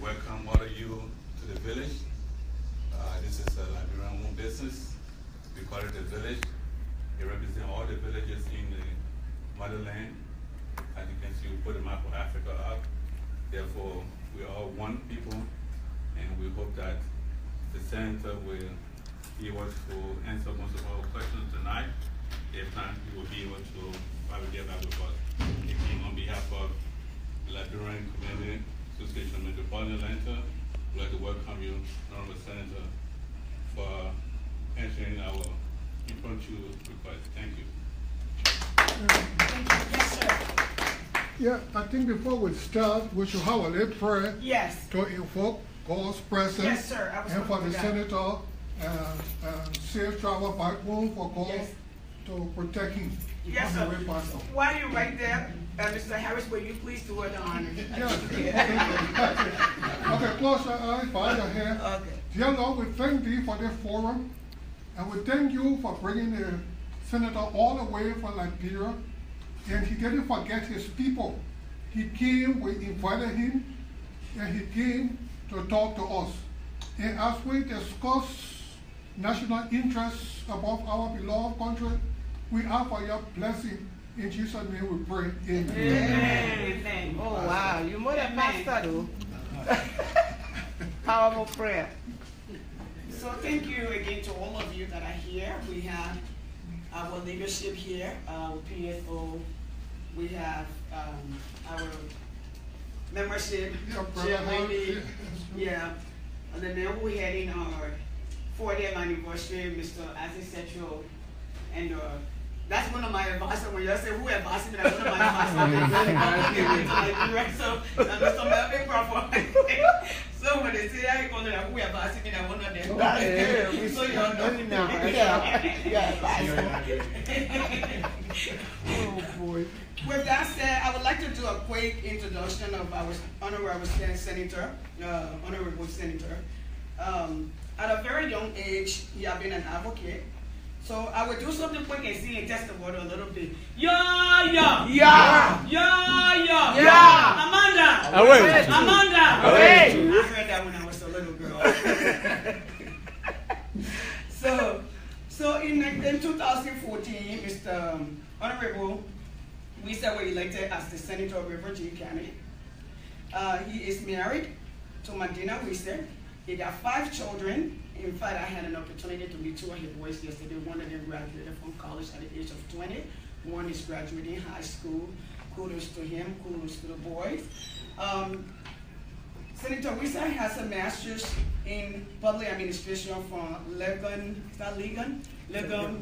welcome all of you to the village. This is a Liberian-owned business. We call it the village. It represents all the villages in the motherland. As you can see, we put the map of Africa up. Therefore, we are all one people, and we hope that the senator will be able to answer most of our questions tonight. If not, he will be able to probably get back with us. Again, on behalf of the Liberian Community Association of Metropolitan Atlanta, we'd like to welcome you, Honorable Senator, for answering our impromptu request. Thank you. Thank you. Yes, sir. Yeah, I think before we start, we should have a little prayer. Yes. To invoke God's presence. Yes, sir. And for the senator, safe travel back home for God to protect him. Yes, sir. While you're right there, Mr. Harris, will you please do it on? Okay, close your eyes, bow your head. Okay. Dear Lord, we thank thee for this forum, and we thank you for bringing the senator all the way from Liberia. And he didn't forget his people. He came, we invited him, and he came to talk to us. And as we discuss national interests above our beloved country, we ask for your blessing. In Jesus' name we pray. Amen. Amen. Oh, wow. You more than pastor, though. Powerful prayer. So thank you again to all of you that are here. We have our leadership here, our PFO. We have our membership, chairlady, and then we're heading our 40th anniversary, Mr. Aziz Setro, and that's one of my advisors. When you say who advised me, that's one of my advisors. So Mr. Melvin Crawford. So when they say I call it who advised me, I'm one of them. That's good. So you know now. Oh boy. With that said, I would like to do a quick introduction of our honorable senator, honorable senator. At a very young age, he had been an advocate. So I will do something quick and see and test the water a little bit. Yeah. Amanda. Away. Amanda. Away. I heard that when I was a little girl. So in 2014, Mr. Honorable Wesseh was elected as the senator of River Gee County. He is married to Mandina Wesseh. He got 5 children. In fact, I had an opportunity to meet 2 of his boys yesterday. One of them graduated from college at the age of 20. One is graduating high school. Kudos to him, kudos to the boys. Senator Wesseh has a master's in public administration from Legon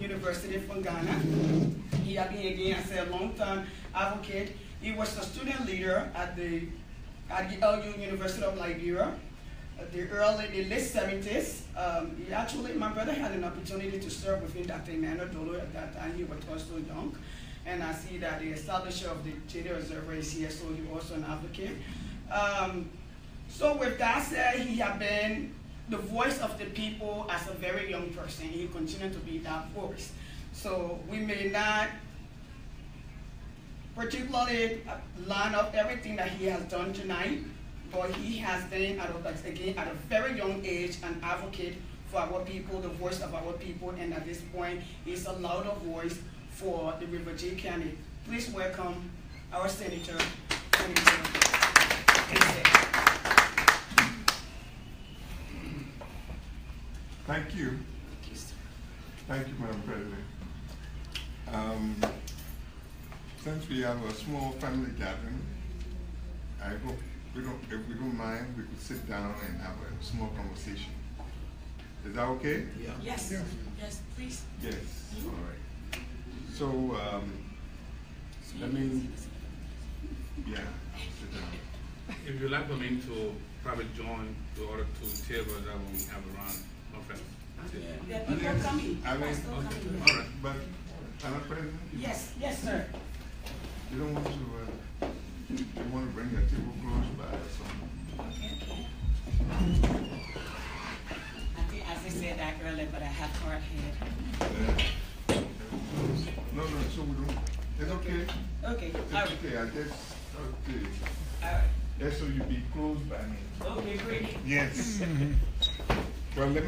University from Ghana. He has been, again, I said, a long-time advocate. He was a student leader at the LU University of Liberia. The late 70s, my brother had an opportunity to serve within Dr. Emmanuel Dolo at that time. He was also young. And I see that the establisher of the JD Observer is here, so he's also an advocate. So with that said, he has been the voice of the people as a very young person. He continued to be that voice. So we may not particularly line up everything that he has done tonight, but he has been, again, at a very young age, an advocate for our people, the voice of our people, and at this point, is a louder voice for the River Gee County. Please welcome our Senator, Senator Wesseh. Thank you. Thank you, Madam President. Since we have a small family gathering, I hope if we don't mind, we could sit down and have a small conversation. Is that okay? Yeah. Yes. Yes, please. Yes. All right. So, let me, sit down. If you'd like for me to probably join the other 2 tables that we have around conference. Yeah, people coming. I mean, coming. All right, but, Madam President? Yes, sir. You don't want to, you want to bring your table close by or something? Okay. I think as I said that earlier, but I have hard head. Yeah. No, so we don't. It's okay. Okay. It's okay. I guess. Okay. All right. That's so you be close by me. Okay. We agree. Yes. Well, let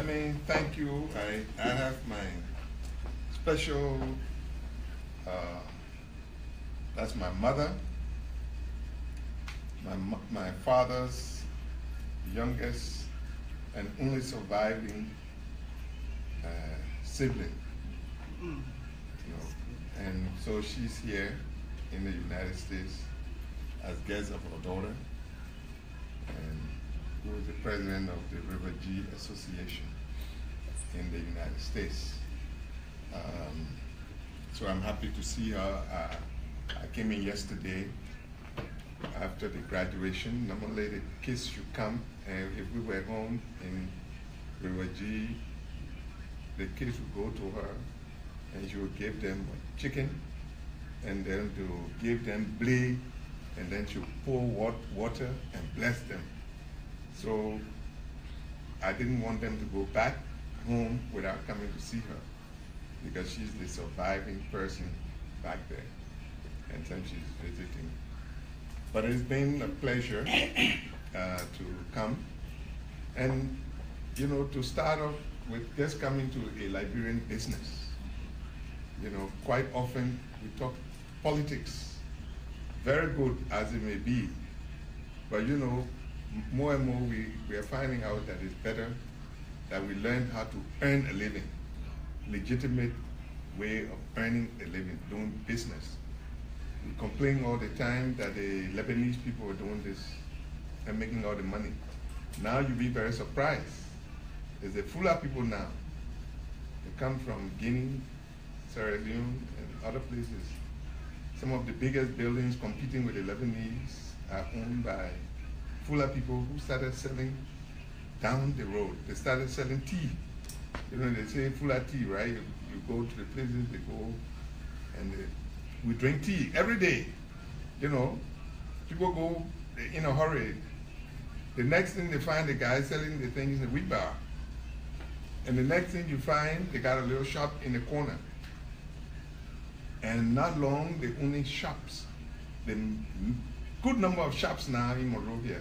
me thank you. I have my special, that's my mother, my father's youngest and only surviving sibling. You know, and so she's here in the United States as guest of our daughter, and who is the president of the River Gee Association in the United States. So I'm happy to see her. I came in yesterday after the graduation. Normally the kids should come, and if we were home in River Gee, the kids would go to her and she would give them chicken, and then to give them blade, and then she would pour water and bless them. So I didn't want them to go back home without coming to see her, because she's the surviving person back there, and then she's visiting. But it's been a pleasure to come, and you know, to start off with just coming to a Liberian business. You know, quite often we talk politics, very good as it may be, but you know, more and more we are finding out that it's better that we learn how to earn a living, legitimate way of earning a living, doing business. We complain all the time that the Lebanese people are doing this and making all the money. Now you'll be very surprised. There's a full of people now. They come from Guinea, Sierra Leone, and other places. Some of the biggest buildings competing with the Lebanese are owned by fuller people who started selling down the road. They started selling tea. You know, they say fuller tea, right? You go to the places, they go, and we drink tea every day. You know, people go in a hurry. The next thing they find, the guy selling the things in the wheat bar. And the next thing you find, they got a little shop in the corner. And not long, they own shops. The good number of shops now in Monrovia,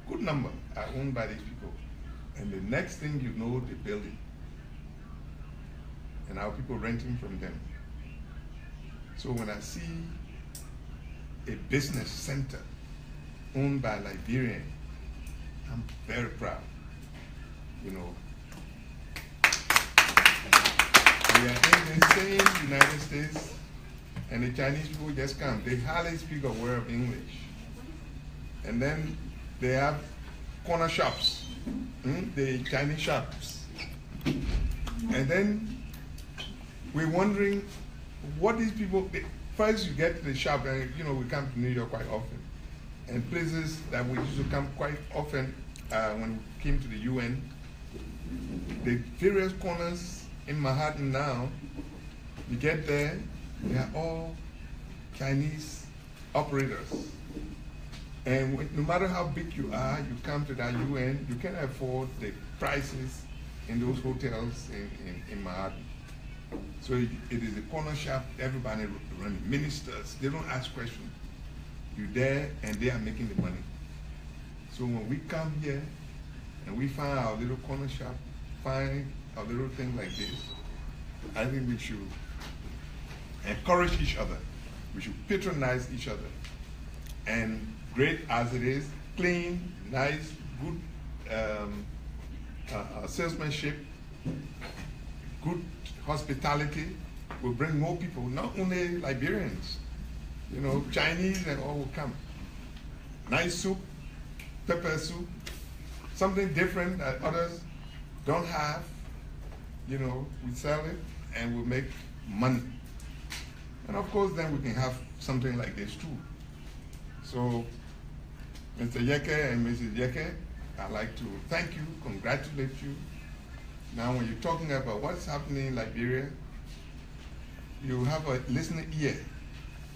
good number, are owned by these people. And the next thing you know, the building. And our people renting from them. So when I see a business center owned by Liberian, I'm very proud. You know, we are in the same United States, and the Chinese people just come. They hardly speak a word of English. And then they have corner shops, the Chinese shops. And then we're wondering what these people, first you get to the shop, and you know, we come to New York quite often. And places that we used to come quite often when we came to the UN, the various corners in Manhattan now, you get there, they are all Chinese operators. And no matter how big you are, you come to that UN, you can't afford the prices in those hotels in Manhattan. So it is a corner shop, everybody running, ministers, they don't ask questions. You're there and they are making the money. So when we come here and we find our little corner shop, find a little thing like this, I think we should encourage each other. We should patronize each other. And great as it is, clean, nice, good salesmanship, good hospitality will bring more people, not only Liberians, you know, Chinese and all will come. Nice soup, pepper soup, something different that others don't have, you know, we sell it and we make money. And of course then we can have something like this too. So Mr. Yeke and Mrs. Yeke, I'd like to thank you, congratulate you. Now when you're talking about what's happening in Liberia, you have a listening ear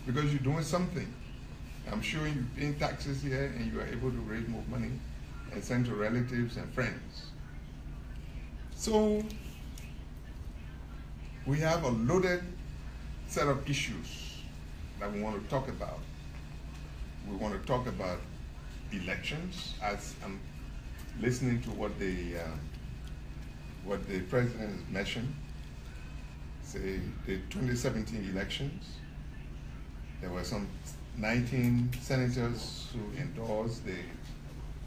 because you're doing something. I'm sure you're paying taxes here and you are able to raise more money and send to relatives and friends. So we have a loaded set of issues that we want to talk about. We want to talk about elections, as I'm listening to what the president has mentioned. Say the 2017 elections, there were some 19 senators who endorsed the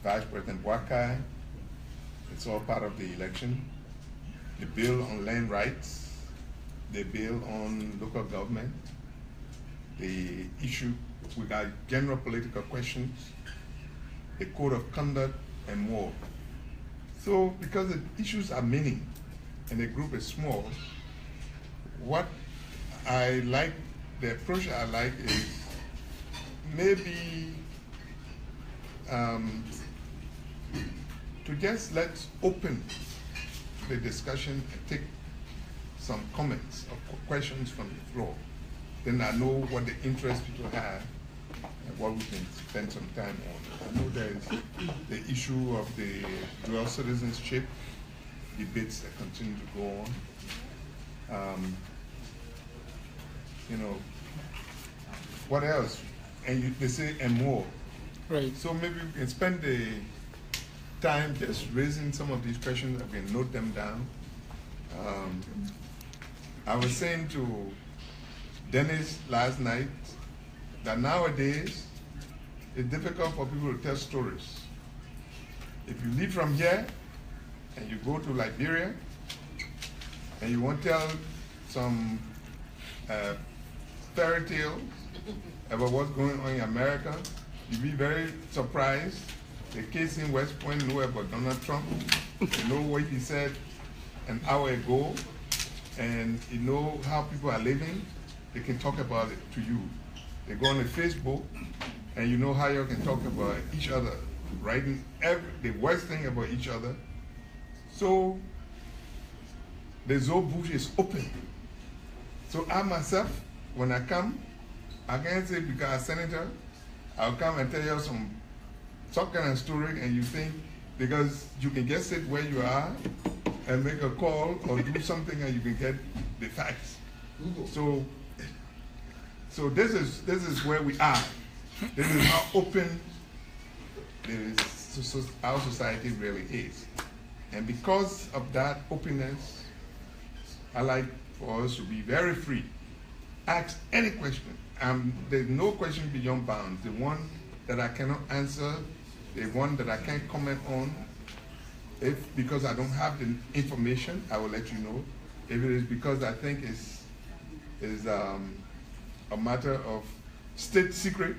Vice President Wakai. It's all part of the election. The bill on land rights, the bill on local government, the issue, we got general political questions, the code of conduct, and more. So because the issues are many and the group is small, what I like, the approach I like is maybe to just let's open the discussion and take some comments or questions from the floor. Then I know what the interest people have and what we can spend some time on. I know there's the issue of the dual citizenship debates that continue to go on. You know, what else? And they say, and more. Right. So maybe we can spend the time just raising some of these questions. I can note them down. I was saying to Dennis last night that nowadays it's difficult for people to tell stories. If you leave from here and you go to Liberia and you want to tell some fairy tales about what's going on in America, you'll be very surprised. The case in West Point know about Donald Trump, you know what he said an hour ago, and you know how people are living, they can talk about it to you. They go on the Facebook, and you know how you can talk about each other, writing the worst thing about each other. So the Zoe bush is open. So I myself, when I come, I can't say because I'm a senator, I'll come and tell you some kind of story, and you think because you can just sit where you are and make a call or do something and you can get the facts. So this is where we are. This is how open our society really is. And because of that openness, I like for us to be very free. Ask any question. There's no question beyond bounds. The one that I cannot answer, the one that I can't comment on, because I don't have the information, I will let you know. If it is because I think it's a matter of state secret,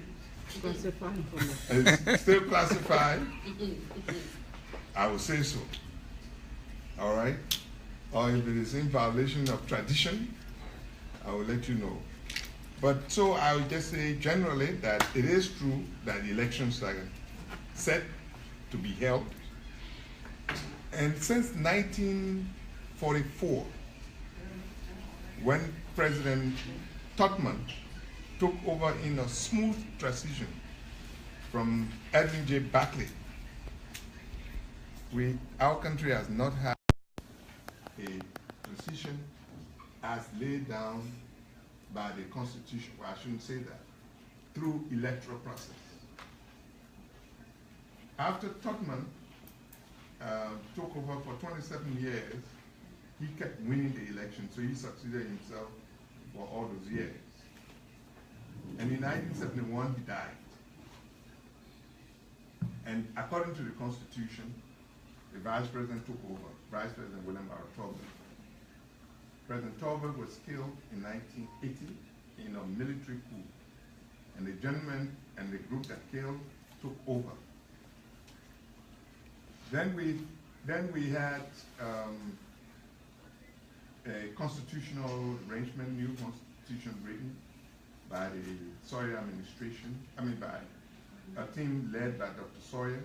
it's still classified, I will say so. All right? Or if it is in violation of tradition, I will let you know. But so I would just say generally that it is true that elections are set to be held. And since 1944, when President Tubman took over in a smooth transition from Edwin J. Barclay, our country has not had a transition as laid down by the Constitution. Well, I shouldn't say that. Through electoral process. After Tubman took over for 27 years, he kept winning the election, so he succeeded himself for all those years. And in 1971, he died. And according to the Constitution, the Vice President took over, Vice President William R. Tolbert. President Tolbert was killed in 1980 in a military coup. And the gentleman and the group that killed took over. Then we had a constitutional arrangement, new constitution written by the Sawyer administration, by a team led by Dr. Sawyer.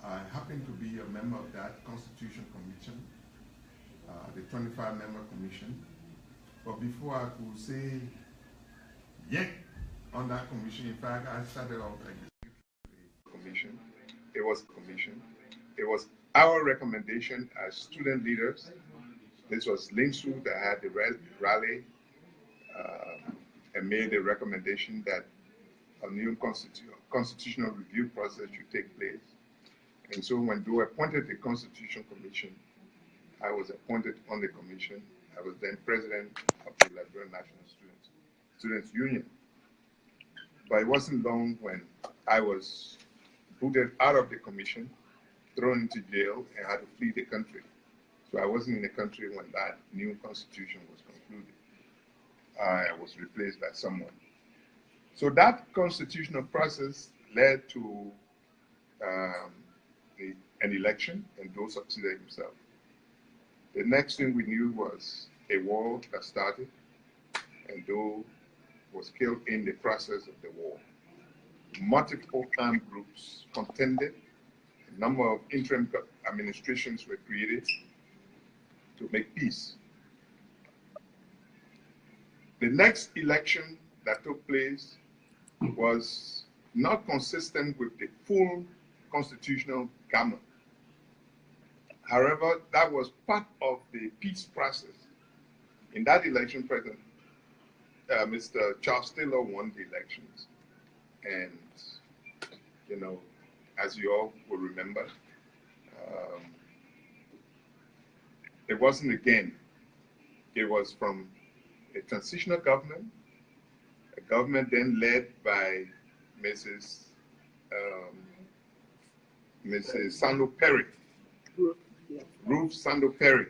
I happen to be a member of that Constitution Commission, the 25-member commission. But before I could say yet on that commission, in fact, I started off like the commission. It was a commission. It was our recommendation as student leaders. This was Linsu that had the rally and made the recommendation that a new constitution, constitutional review process should take place. And so when they appointed the Constitution Commission, I was appointed on the commission. I was then president of the Liberian National Students Union. But it wasn't long when I was booted out of the commission, thrown into jail, and had to flee the country. So I wasn't in the country when that new constitution was concluded. I was replaced by someone. So that constitutional process led to an election, and Doe succeeded himself. The next thing we knew was a war that started, and Doe was killed in the process of the war. Multiple armed groups contended. A number of interim administrations were created to make peace. The next election that took place was not consistent with the full constitutional government. However, that was part of the peace process. In that election, President Mr. Charles Taylor won the elections. And, you know, as you all will remember, it wasn't again. It was from a transitional government, a government then led by Mrs. Sandor Perry, Ruth Sandor Perry.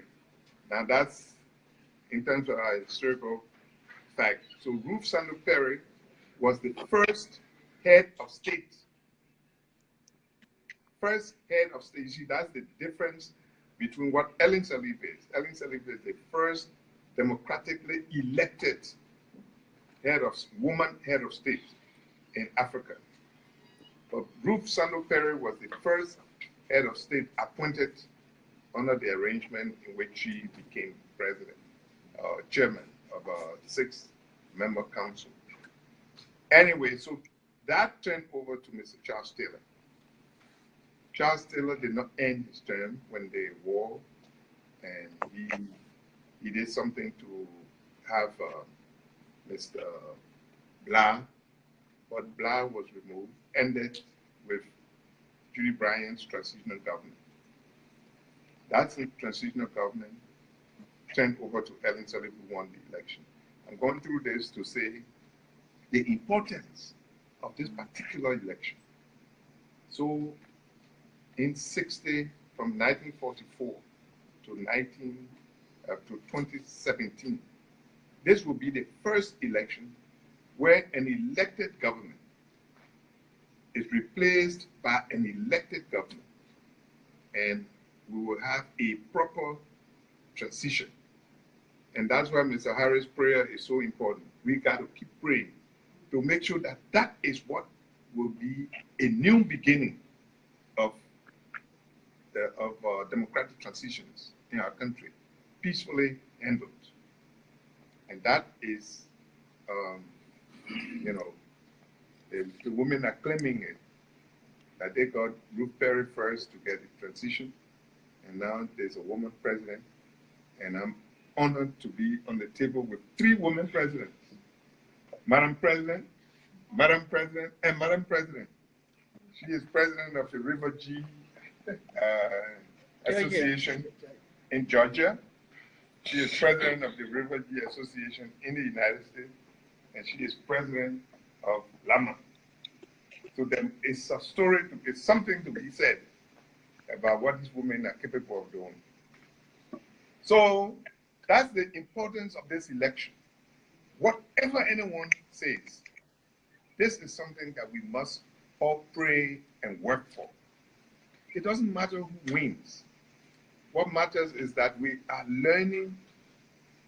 Now that's in terms of our historical fact. So Ruth Sandor Perry was the first head of state. First head of state. You see, that's the difference between what Ellen Sirleaf is. Ellen Sirleaf is the first democratically elected woman head of state in Africa. But Ruth Sandor Perry was the first head of state appointed under the arrangement in which she became president, chairman of a 6-member council. Anyway, so that turned over to Mr. Charles Taylor. Charles Taylor did not end his term when the war, and he did something to have Mr. Blah, but Blah was removed, ended with Judy Bryant's transitional government. That transitional government turned over to Ellen Sirleaf, who won the election. I'm going through this to say the importance of this particular election. So in 60, from 1944 to 2017, this will be the first election where an elected government is replaced by an elected government, and we will have a proper transition. And that's why Mr. Harris' prayer is so important. We got to keep praying to make sure that that is what will be a new beginning of democratic transitions in our country, peacefully handled. And that is, you know, the women are claiming it, that they got Ruth Perry first to get the transition, and now there's a woman president, and I'm honored to be on the table with 3 women presidents. Madam President, Madam President, and Madam President. She is president of the River Gee Association in Georgia. She is president of the River Gee Association in the United States, and she is president of LAMA. So then it's a story, it's something to be said about what these women are capable of doing. So that's the importance of this election. Whatever anyone says, this is something that we must all pray and work for. It doesn't matter who wins. What matters is that we are learning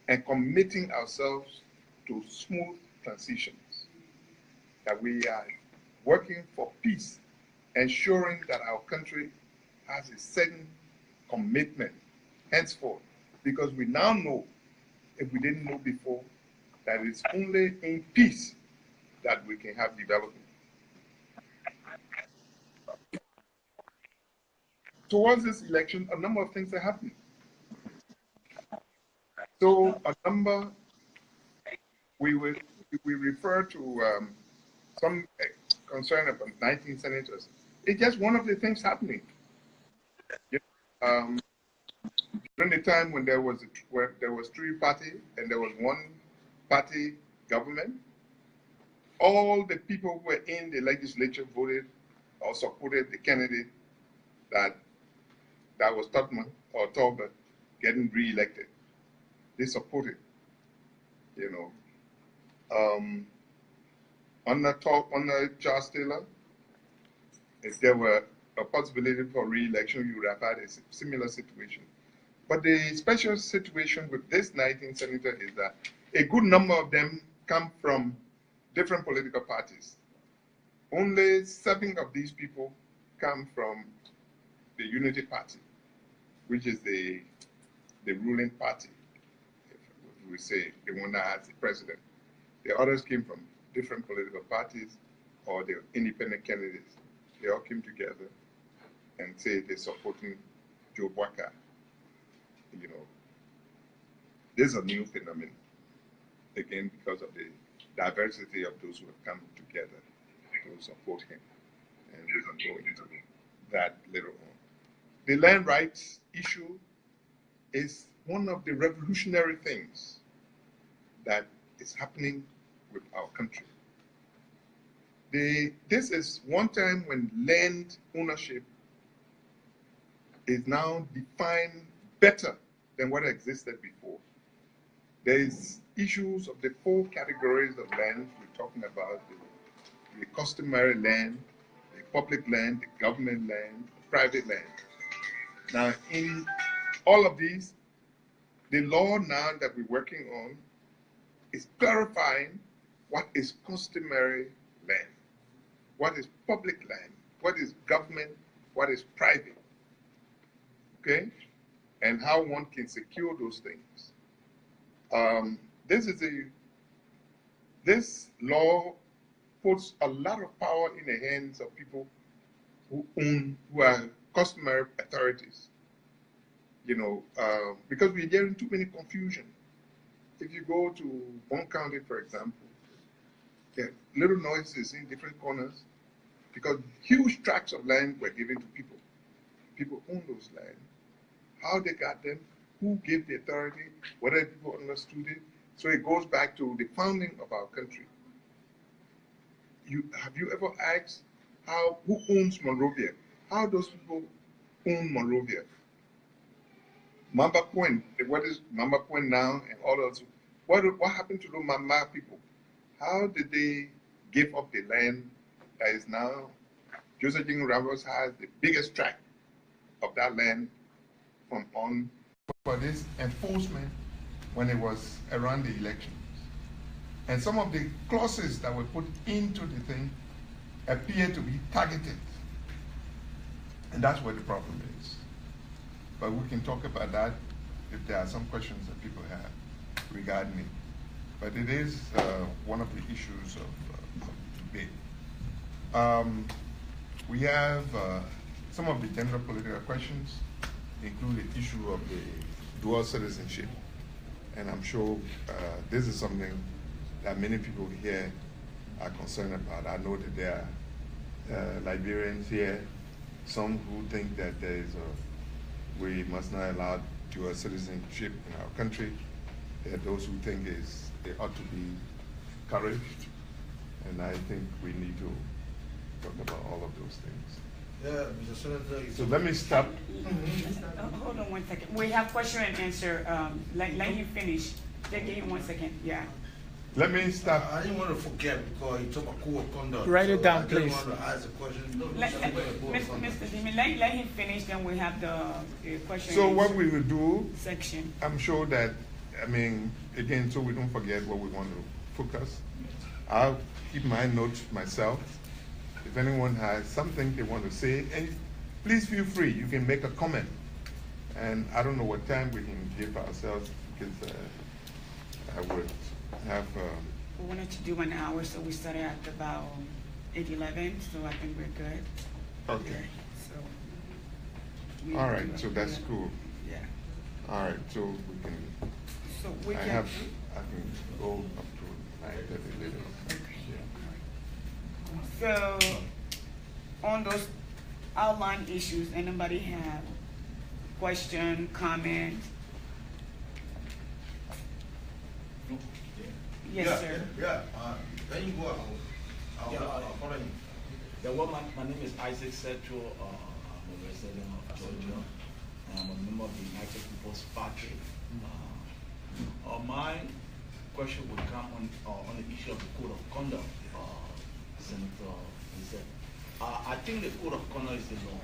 and committing ourselves to smooth transitions, that we are working for peace, ensuring that our country has a certain commitment henceforth, because we now know, if we didn't know before, that it's only in peace that we can have development. Towards this election, a number of things are happening. So we refer to some concerned about 19 senators. It's just one of the things happening. During the time when there was three party and there was one party government, all the people who were in the legislature voted or supported the candidate that was Tubman or Talbot getting re-elected. They supported, Under Charles Taylor, if there were a possibility for re-election, you would have had a similar situation. But the special situation with this 19 senators is that a good number of them come from different political parties. Only 7 of these people come from the Unity Party, which is the ruling party, if we say, the one that has the president. The others came from different political parties or the independent candidates. They all came together and say they're supporting Joe Bwaka. This is a new phenomenon, again, because of the diversity of those who have come together to support him. And we can go into that later on. The land rights issue is one of the revolutionary things that is happening with our country. This is one time when land ownership is now defined better than what existed before. There is issues of the 4 categories of land we're talking about: the customary land, the public land, the government land, the private land. Now, in all of these, the law now that we're working on is clarifying what is customary land, what is public land, what is government, what is private, okay? And how one can secure those things. This law puts a lot of power in the hands of people who are customary authorities, because we're getting too many confusion. If you go to one county, for example, there are little noises in different corners because huge tracts of land were given to people. People own those land. How they got them, who gave the authority, whether people understood it. So it goes back to the founding of our country. Have you ever asked who owns Monrovia? How those people own Monrovia? Mamba Point, what is Mamba Point now, and all those? What happened to the Mamba people? How did they give up the land that is now? Joseph Jing Ramos has the biggest tract of that land from on for this enforcement when it was around the elections. And some of the clauses that were put into the thing appear to be targeted. And that's where the problem is. But we can talk about that if there are some questions that people have regarding it. But it is one of the issues of debate. We have some of the general political questions, include the issue of the dual citizenship. And I'm sure this is something that many people here are concerned about. I know that there are Liberians here, some who think that we must not allow dual citizenship in our country. There are those who think it ought to be encouraged. And I think we need to talk about all of those things. Yeah, Mr. Senator. So let me stop. Hold on 1 second. We have question and answer. Let him finish. Just give him 1 second. Yeah. Let me stop. I didn't want to forget because he talked about code of conduct. Write it down, I please. just wanted to ask a question. Mr. Dimi, let him finish, then we have the question. So and what answer we will do, section. I'm sure that, again, so we don't forget what we want to focus, I'll keep my notes myself. If anyone has something they want to say, and please feel free, you can make a comment. And I don't know what time we can give ourselves, because I would have... We wanted to do 1 hour, so we started at about 8:11, so I think we're good. Okay. So all right, so that's cool. Yeah. All right, so we can... So we I can... can go up to 9:30 later. Okay. Yeah. So, on those outlined issues, anybody have question, comment? Yes, sir. Then you go out. I'll follow you. My name is Isaac Setro. I'm a resident of Georgia. I'm a member of the United People's Party. My question would come on the issue of the code of conduct, Senator Wesseh. I think the code of conduct is the law,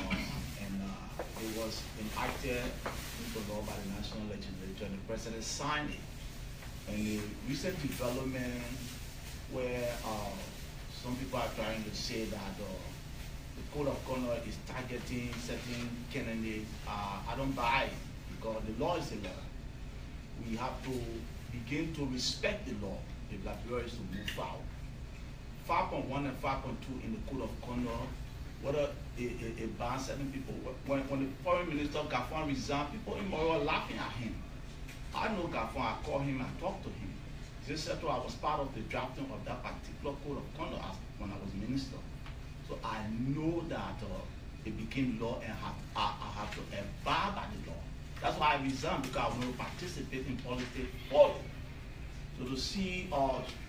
and it was enacted into law by the National Legislature, and the President signed it. And the recent development where some people are trying to say that the code of conduct is targeting certain candidates, I don't buy it, because the law is the law. We have to begin to respect the law if Liberia is to move forward. 5.1 and 5.2 in the code of conduct, whether it bans certain people. When the foreign minister Gafon resigned, people in Moro were laughing at him. I know Gafon, I called him, I talked to him. Gee Senator, I was part of the drafting of that particular code of conduct when I was minister. So I know that it became law and I have to abide by the law. That's why I resigned, because I want to participate in politics fully. So to see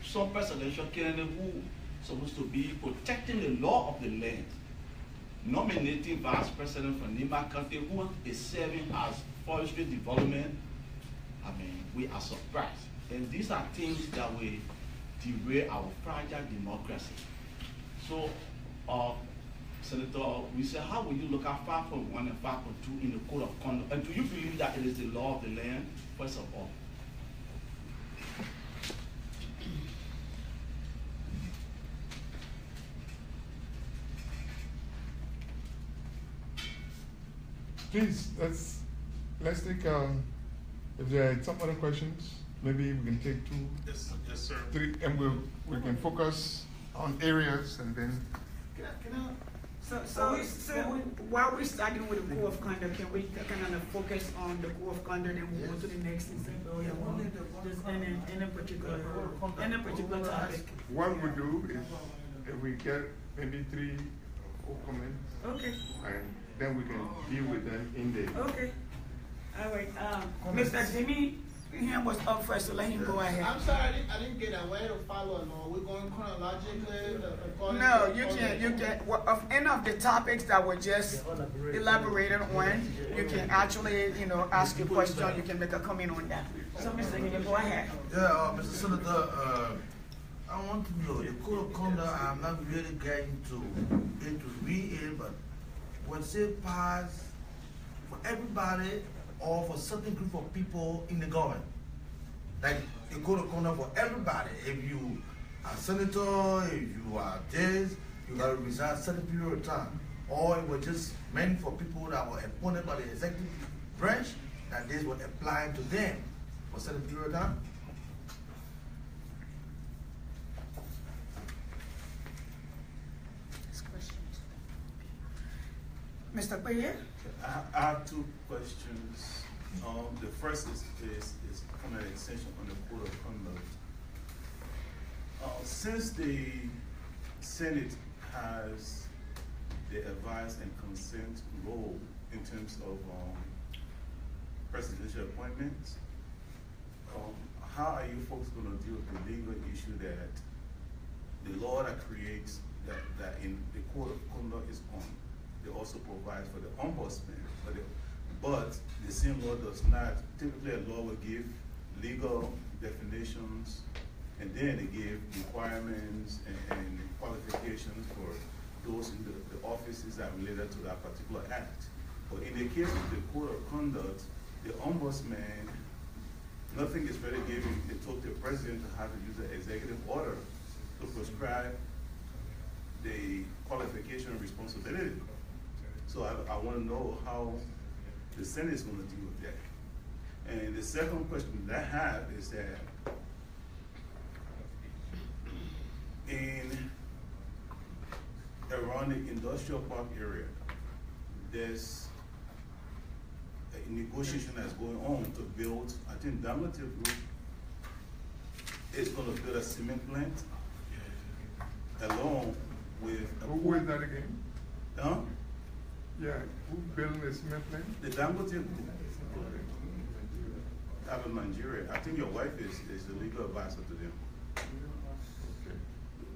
some presidential candidate who supposed to be protecting the law of the land, nominating vice president from Nima County who is serving as forestry development, I mean, we are surprised. And these are things that will derail our fragile democracy. So, Senator Wesseh, how will you look at 5.1 and 5.2 in the code of conduct? And do you believe that it is the law of the land, first of all? Please, let's take, if there are some other questions, maybe we can take two, Yes, sir. three, and we can focus on areas and then. So while we're starting with the code of conduct, can we kind of focus on the code of conduct and we'll go to the next thing? Just any particular topic. What we do is, if we get maybe 3 or 4 comments, Okay. and then we can deal with them in the. Okay. All right. Mr. Jimmy, him was up first, so let him go ahead. I'm sorry, I didn't get a way to follow along. We're going chronologically. No, you can. Of any of the topics that were just elaborated on, you can actually, ask a question. You can make a comment on that. So, Mr. Jimmy, go ahead. Yeah, Mr. Senator, I want to know the code of conduct. I'm not really getting to read it, but was it passed for everybody or for certain group of people in the government? Like a code of conduct for everybody. If you are senator, if you are this, you got to resign a certain period of time. Or it was just meant for people that were appointed by the executive branch, that this would apply to them for a certain period of time. Mr. Paye? I have 2 questions. The first is kind of an extension on the code of conduct. Since the Senate has the advice and consent role in terms of presidential appointments, how are you folks going to deal with the legal issue that the law that creates that in the code of conduct is on? They also provide for the ombudsman, but the same law does not. Typically, a law will give legal definitions, and then they give requirements and qualifications for those in the offices that are related to that particular act. But in the case of the code of conduct, the ombudsman, nothing is really given. They told the president to have to use the executive order to prescribe the qualification and responsibility. So I want to know how the Senate is going to deal with that. And the second question that I have is that around the industrial park area, there's a negotiation that's going on to build, I think Daimler Group is going to build a cement plant along with a Who is that again? Huh? Yeah, who building the cement plant? The Dangote Group out of Nigeria. I think your wife is the legal advisor to them. Okay.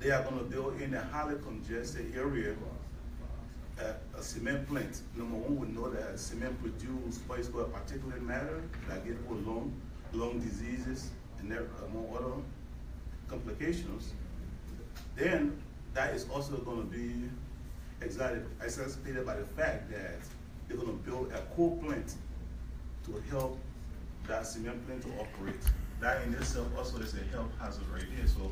They are going to build in a highly congested area a cement plant. Number one, we know that cement produces what is called particulate matter that gives people lung diseases and among other complications. Then that is also going to be exacerbated by the fact that they're going to build a coal plant to help that cement plant to operate. That in itself also is a health hazard right here. So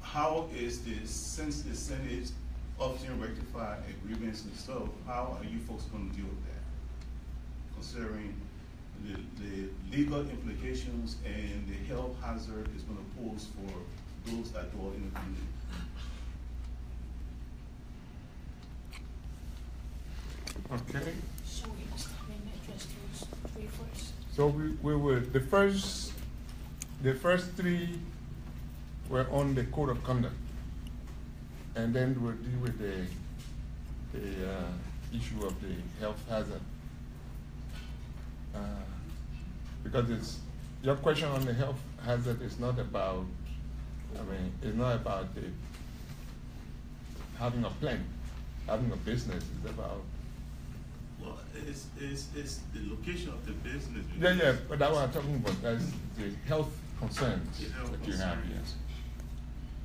how is this, since the Senate often rectify agreements and stuff, how are you folks going to deal with that? Considering the legal implications and the health hazard is going to pose for those that dwell in the community. Okay. So we must come and address those three first. So we were, the first three were on the code of conduct. And then we'll deal with the issue of the health hazard. Because your question on the health hazard is not about, it's not about having a plan, having a business. It's about. Well, it's the location of the business. Yeah, but that's what I'm talking about. That's the health concerns The health that you have, concerns. yes.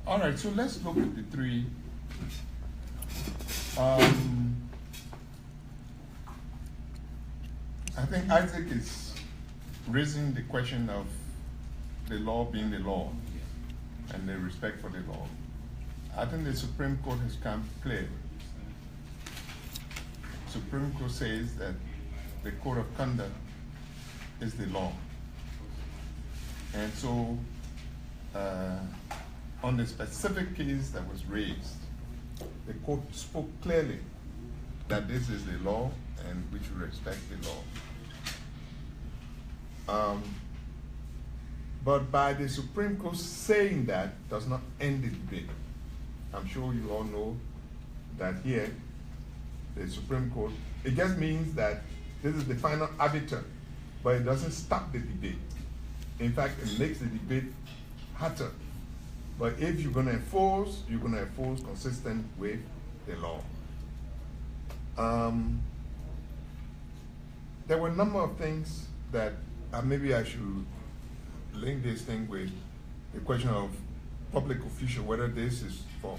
All right, so let's look at the three. I think Isaac is raising the question of the law being the law and the respect for the law. I think the Supreme Court has come clear. Supreme Court says that the code of conduct is the law. And so, on the specific case that was raised, the court spoke clearly that this is the law and we should respect the law. But by the Supreme Court saying that does not end the debate. I'm sure you all know that here, the Supreme Court, it just means that this is the final arbiter, but it doesn't stop the debate. In fact, it makes the debate hotter. But if you're going to enforce, you're going to enforce consistent with the law. There were a number of things that maybe I should link this thing with the question of public official, whether this is for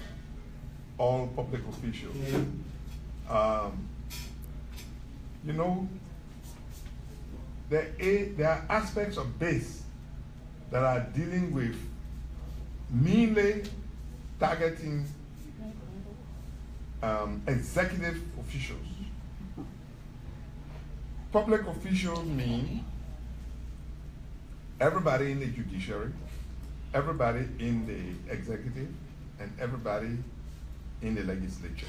all public officials. You know, there are aspects of this that are dealing with mainly targeting executive officials. Public officials mean everybody in the judiciary, everybody in the executive, and everybody in the legislature.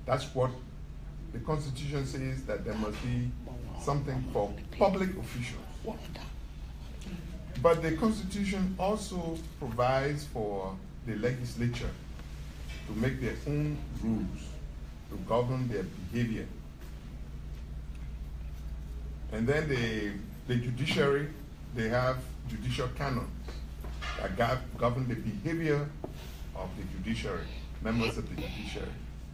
That's what the Constitution says, that there must be something for public officials. But the Constitution also provides for the legislature to make their own rules to govern their behavior. And then the judiciary, they have judicial canons that govern the behavior of the judiciary, members of the judiciary.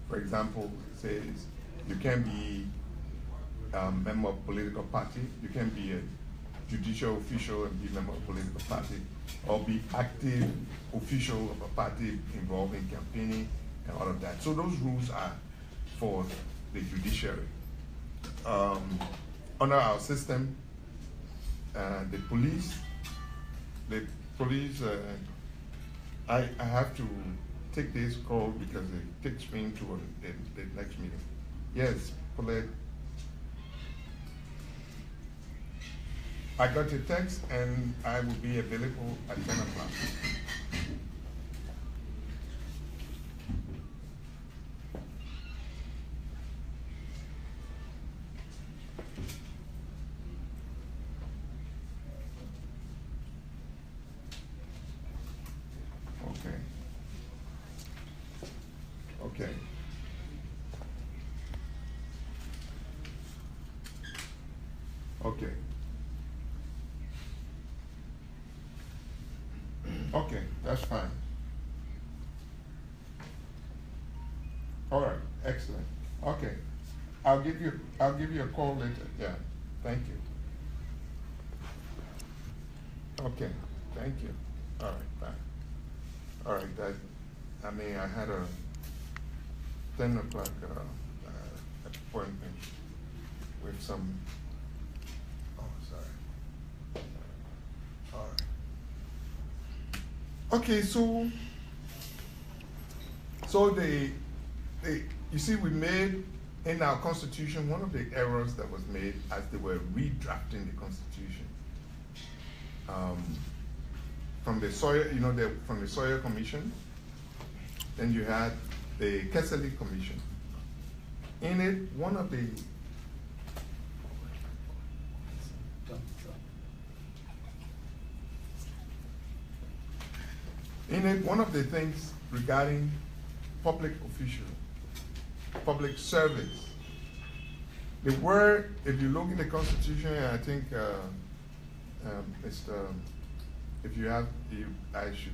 For example, it says you can be a member of a political party, you can be a judicial official and be a member of a political party, or be active official of a party involved in campaigning and all of that. So those rules are for the judiciary. Under our system, the police, I have to take this call because it takes me to the next meeting. Yes, Paulette. I got your text and I will be available at 10 o'clock. Okay. Okay. Okay, that's fine. All right, excellent. Okay, I'll give you a call later. Yeah, thank you. Okay, thank you. All right, bye. All right, I had a 10 o'clock appointment with some. Oh, sorry. All right. Okay, so you see, we made in our Constitution, one of the errors that was made as they were redrafting the Constitution. From the Sawyer, from the Sawyer Commission, then you had the Kessley Commission. In it, one of the things regarding public official, public service, the word, if you look in the Constitution, I think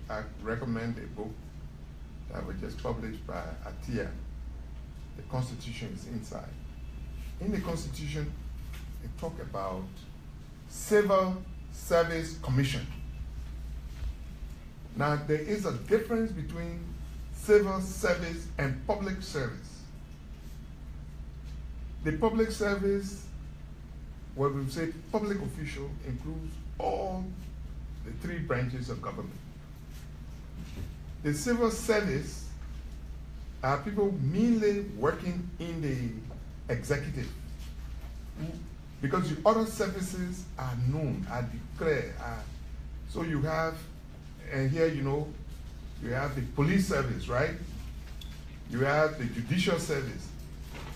I recommend a book that was just published by Atia. The Constitution is inside. In the Constitution, they talk about Civil Service Commission. Now, there is a difference between civil service and public service. The public service, what we say public official, includes all the 3 branches of government. The civil service are people mainly working in the executive, because the other services are known, are declared. So you have, and here you have the police service, right? You have the judicial service.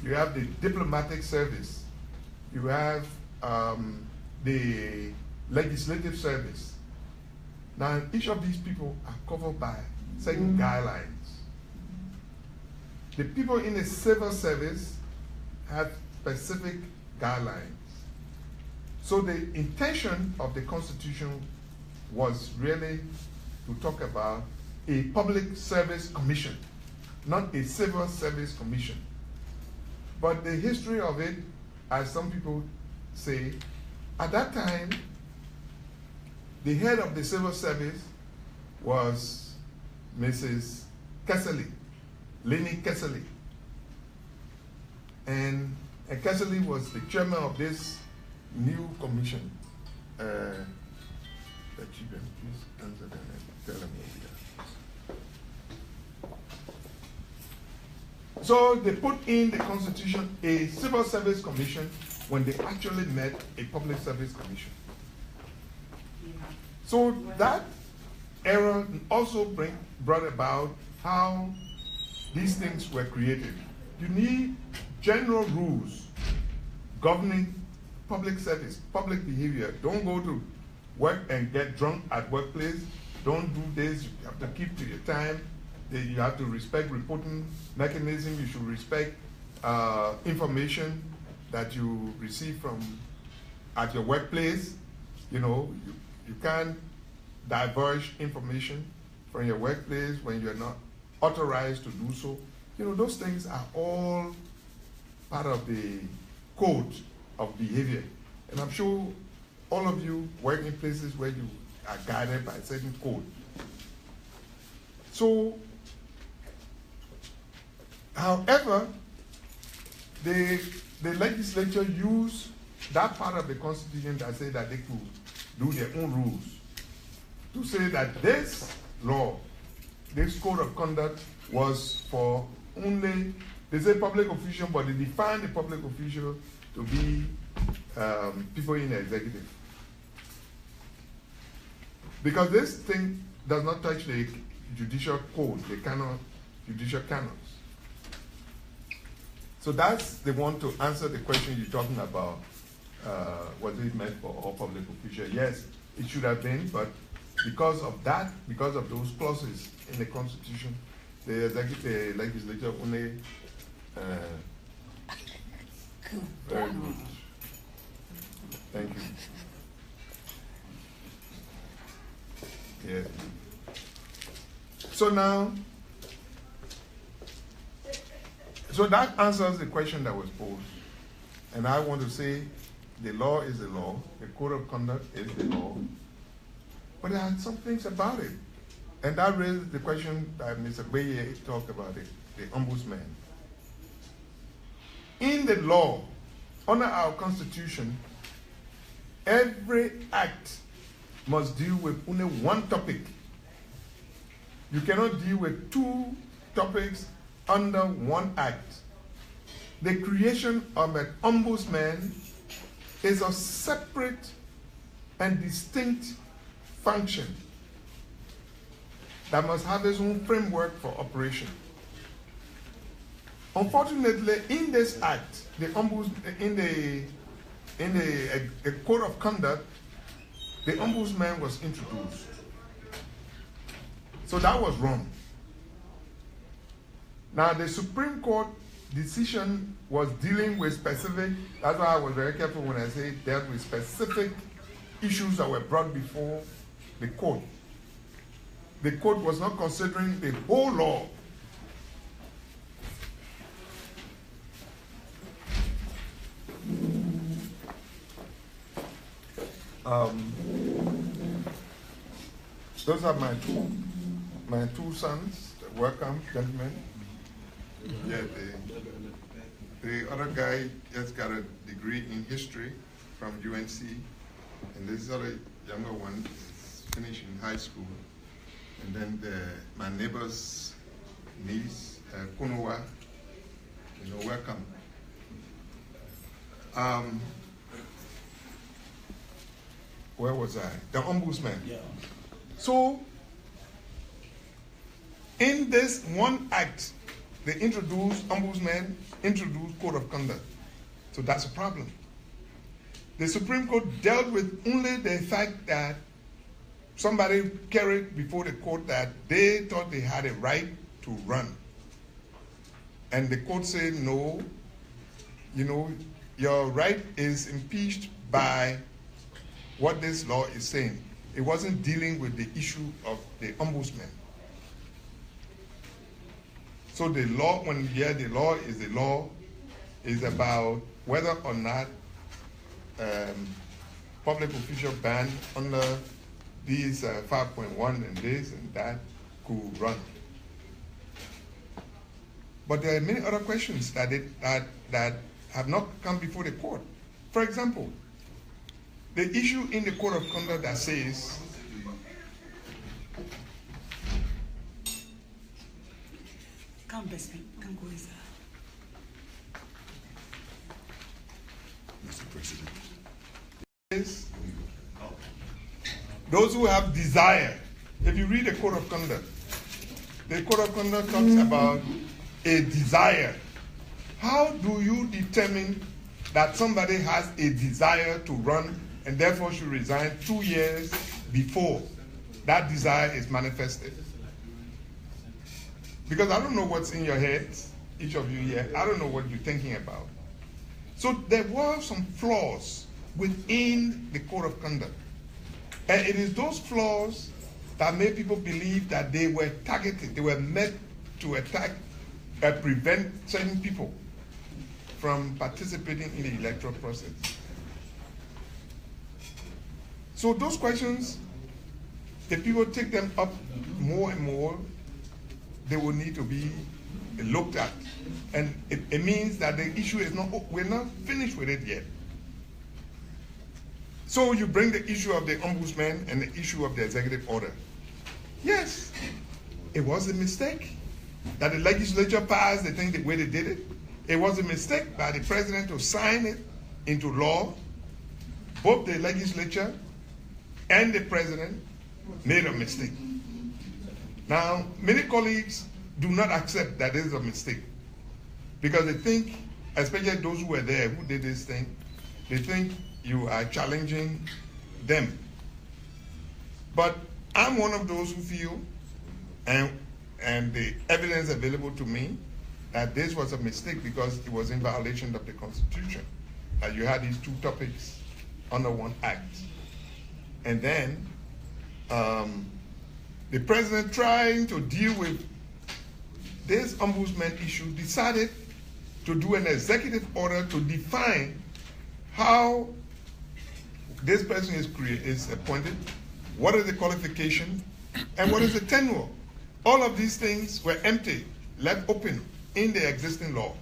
You have the diplomatic service. You have the legislative service. Now, each of these people are covered by certain guidelines. The people in the civil service have specific guidelines. So the intention of the Constitution was really to talk about a public service commission, not a civil service commission. But the history of it, as some people say, at that time, the head of the civil service was Mrs. Kessley, Lenny Kessley. And Kessley was the chairman of this new commission. The chief, please answer that and tell them what we are. So they put in the Constitution a civil service commission when they actually met a public service commission. So that error also brought about how these things were created. You need general rules governing public service, public behavior. Don't go to work and get drunk at workplace. Don't do this. You have to keep to your time. You have to respect reporting mechanism. You should respect information that you receive at your workplace. You can't divulge information from your workplace when you're not authorized to do so. Those things are all part of the code of behavior. And I'm sure all of you work in places where you are guided by a certain code. So, however, the legislature used that part of the Constitution that said that they could do their own rules to say that this law, this code of conduct was for only, they say public official, but they define the public official to be people in the executive. Because this thing does not touch the judicial code, the judicial canons. So that's the one to answer the question you're talking about. Was it meant for all public officials? Yes, it should have been, but because of that, because of those clauses in the Constitution, the legislature only very good. Thank you. So now, so that answers the question that was posed. And I want to say the law is the law, the code of conduct is the law, but there are some things about it. And that raises the question that Mr. Beye talked about, the ombudsman. In the law, under our Constitution, every act must deal with only one topic. You cannot deal with two topics under one act. The creation of an ombudsman is a separate and distinct function that must have its own framework for operation. Unfortunately, in this act, the code of conduct, the ombudsman was introduced. So that was wrong. Now the Supreme Court decision was dealing with specific, that's why I was very careful when I say dealt with specific issues that were brought before the court. The court was not considering the whole law. Those are my two sons. Welcome, gentlemen. Yeah, the other guy just got a degree in history from UNC, and this other younger one is finishing high school. And then my neighbor's niece, Kunowa, welcome. Where was I? The ombudsman. Yeah. So, in this one act, they introduced ombudsman, introduced code of conduct. So that's a problem. The Supreme Court dealt with only the fact that somebody carried before the court that they thought they had a right to run. And the court said, no, your right is impeached by what this law is saying. It wasn't dealing with the issue of the ombudsman. So the law, when you hear the law is about whether or not public official ban under these 5.1 and this and that could run. But there are many other questions that have not come before the court. For example, the issue in the code of conduct that says Mr. President. Those who have desire. If you read the code of conduct talks about a desire. How do you determine that somebody has a desire to run and therefore should resign 2 years before that desire is manifested? Because I don't know what's in your heads, each of you here. I don't know what you're thinking about. So there were some flaws within the code of conduct. And it is those flaws that made people believe that they were targeted. They were meant to attack and prevent certain people from participating in the electoral process. So those questions, if people take them up more and more, they will need to be looked at. And it means that the issue is not, we're not finished with it yet. So you bring the issue of the ombudsman and the issue of the executive order. Yes, it was a mistake that the legislature passed the thing the way they did it. It was a mistake by the president to sign it into law. Both the legislature and the president made a mistake. Now, many colleagues do not accept that this is a mistake because they think, especially those who were there who did this thing, they think you are challenging them. But I'm one of those who feel, and the evidence available to me, that this was a mistake because it was in violation of the Constitution, that you had these two topics under one act. And then the president, trying to deal with this ombudsman issue, decided to do an executive order to define how this person is appointed, what is the qualification, and what is the tenure. All of these things were empty, left open in the existing law.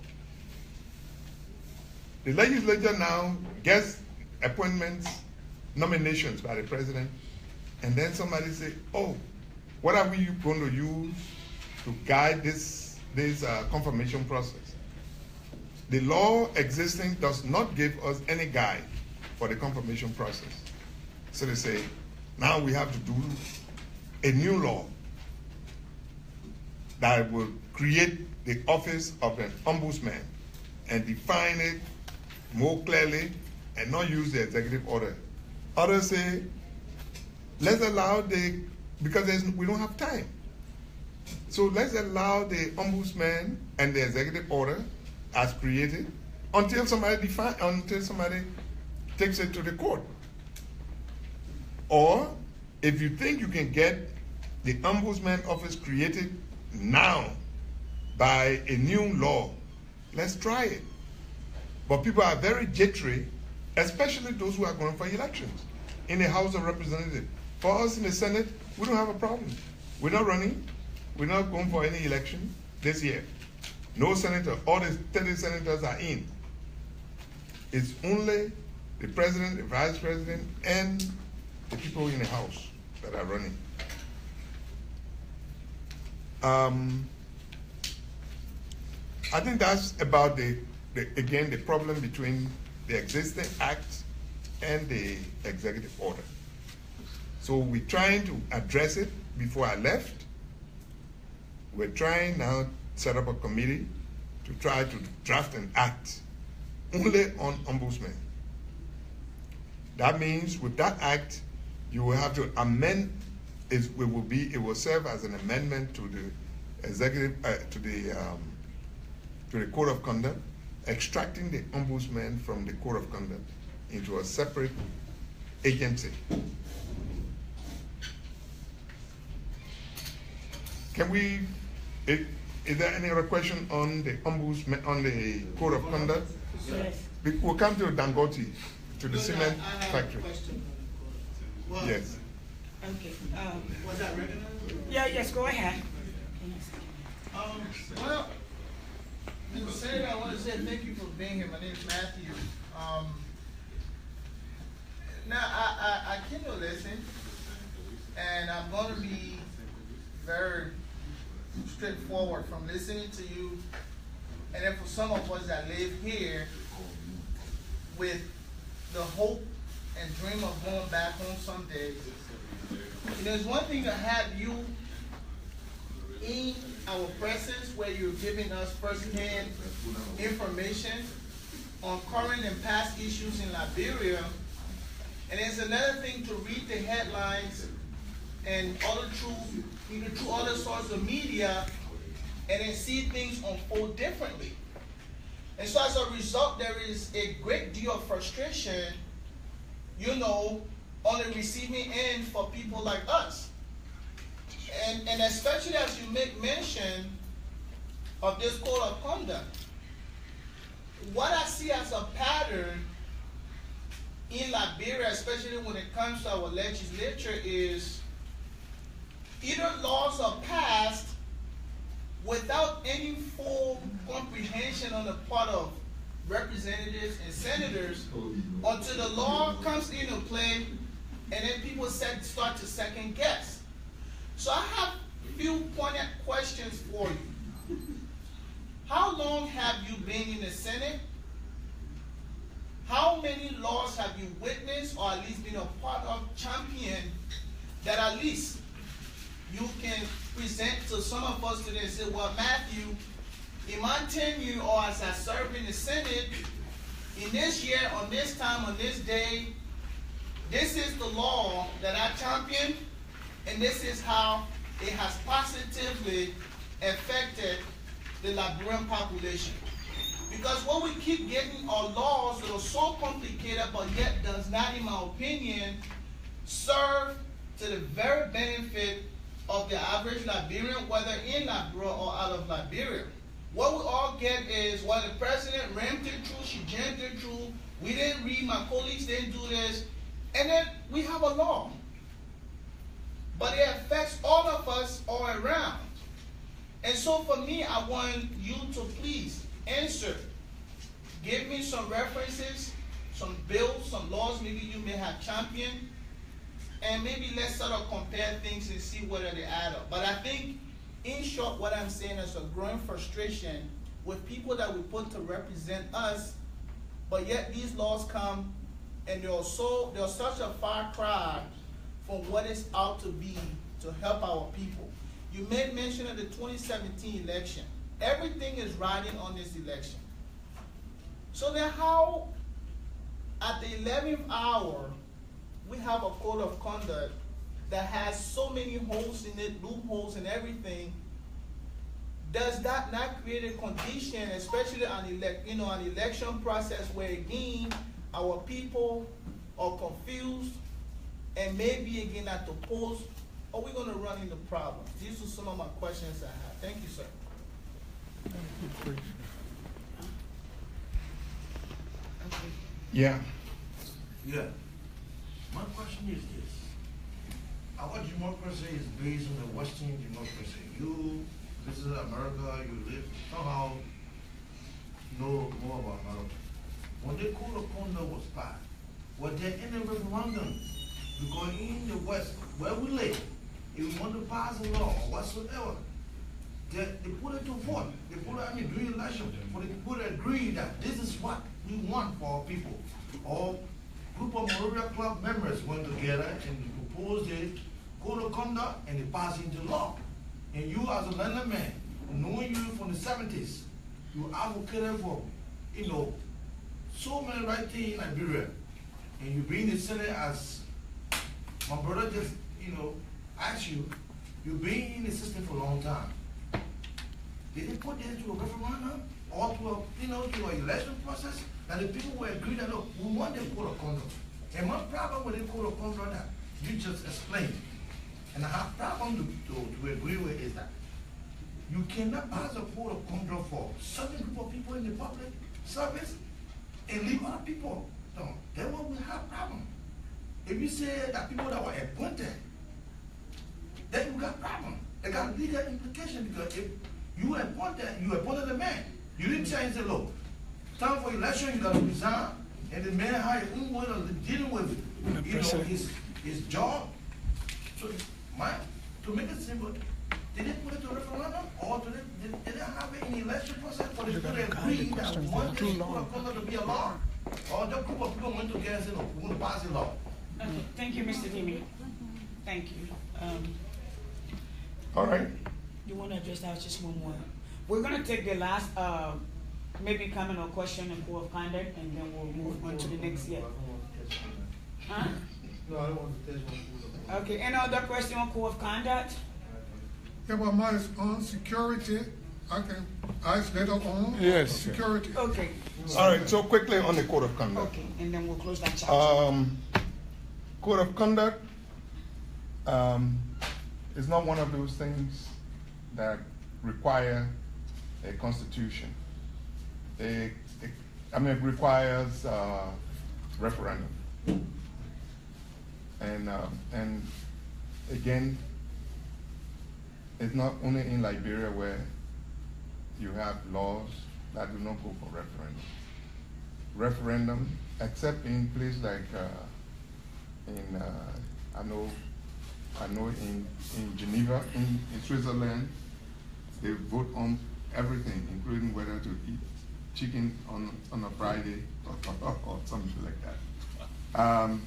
The legislature now gets appointments, nominations by the president, and then somebody say, oh, what are we going to use to guide this confirmation process? The law existing does not give us any guide for the confirmation process. So they say, now we have to do a new law that will create the office of an ombudsman and define it more clearly and not use the executive order. Others say, let's allow because we don't have time. So let's allow the ombudsman and the executive order as created until somebody takes it to the court. Or if you think you can get the ombudsman office created now by a new law, let's try it. But people are very jittery, especially those who are going for elections in the House of Representatives. For us in the Senate, we don't have a problem. We're not running. We're not going for any election this year. No senator, all the 30 senators are in. It's only the president, the vice president, and the people in the House that are running. I think that's about again, the problem between the existing act and the executive order. So we're trying to address it. Before I left, we're trying now to set up a committee to try to draft an act only on ombudsman. That means with that act, you will have to amend. It will serve as an amendment to the executive to the code of conduct, extracting the ombudsman from the code of conduct into a separate agency. Is there any other question on the ombudsman, on the code of conduct? Yes. We'll come to Dangote, to the cement factory. Well, Yes. Okay. Was that regular? Yeah, yes, go ahead. Well, Mr. Senator, I want to say thank you for being here. My name is Matthew. Now, I came to listen, and I'm going to be very straightforward from listening to you. And then for some of us that live here with the hope and dream of going back home someday, there's one thing to have you in our presence where you're giving us firsthand information on current and past issues in Liberia. And it's another thing to read the headlines and through other sources of media and then see things unfold differently. And so as a result, there is a great deal of frustration, on the receiving end for people like us. And especially as you make mention of this code of conduct, what I see as a pattern in Liberia, especially when it comes to our legislature, is either laws are passed without any full comprehension on the part of representatives and senators until the law comes into play, and then people start to second guess. So I have a few pointed questions for you. How long have you been in the Senate? How many laws have you witnessed or at least been a part of, champion, that at least you can present to some of us today and say, well, Matthew, in my tenure or as I served in the Senate, in this year, on this time, on this day, this is the law that I championed, and this is how it has positively affected the Liberian population. Because what we keep getting are laws that are so complicated, but yet does not, in my opinion, serve to the very benefit of the average Liberian, whether in Liberia or out of Liberia. What we all get is, well, the president rammed it through, she jammed it through, we didn't read, my colleagues didn't do this, and then we have a law. But it affects all of us all around. And so for me, I want you to please answer. Give me some references, some bills, some laws maybe you may have championed, and maybe let's sort of compare things and see whether they add up. But I think, in short, what I'm saying is a growing frustration with people that we put to represent us, but yet these laws come and they're such a far cry from what it's out to be to help our people. You made mention of the 2017 election. Everything is riding on this election. So then how, at the 11th hour, we have a code of conduct that has so many holes in it, loopholes and everything? Does that not create a condition, especially an election process where again our people are confused and maybe again at the polls, are we going to run into problems? These are some of my questions I have. Thank you, sir. Yeah. Yeah. My question is this. Our democracy is based on the Western democracy. You visit America, you live, somehow know more about America. When the code of conduct was passed, was there any referendum? Because in the West, where we live, if we want to pass a law or whatsoever, they put it to vote. They put it, during election, for the people to agree that this is what we want for our people. Or group of Moravia Club members went together and proposed a code of conduct and they passed into law. And you as a landman, knowing you from the 70s, you advocated for, so many right things in Liberia. And you being the Senate as my brother just, asked you, you've been in the system for a long time. Did they put this to a referendum or to an election process that the people will agree that, look, we want the code of conduct? And my problem with the code of conduct that you just explained, and I have problem to agree with, is that you cannot pass a code of conduct for certain group of people in the public service and leave other people. No, then what we have problem. If you say that people that were appointed, then you got problem. It got legal implication, because if you appointed a man, you didn't say, look, time for election, you got to resign, and the man had his own way of dealing with his job. So to make it simple, did they put it to referendum, or did they have any election process for the people to agree that we want this code of conduct to be a law? Or the group of people went together and said, look, we're going to pass a law. Okay, thank you, Mr. Dimi. Thank you. All right. You want to address that just one more? We're going to take the last, maybe comment or question and code of conduct, and then we'll move on to the next year. Huh? No, I don't want to test one. Okay, any other question on code of conduct? Yeah, but mine is on security. I can ask later on. Yes. Security. Okay. All right, so quickly on the code of conduct. Okay, and then we'll close that chapter. Code of conduct is not one of those things that require a constitution. It requires referendum. And again, it's not only in Liberia where you have laws that do not go for referendum. Referendum, except in places like I know in Geneva, in Switzerland, they vote on everything, including whether to eat chicken on a Friday or something like that.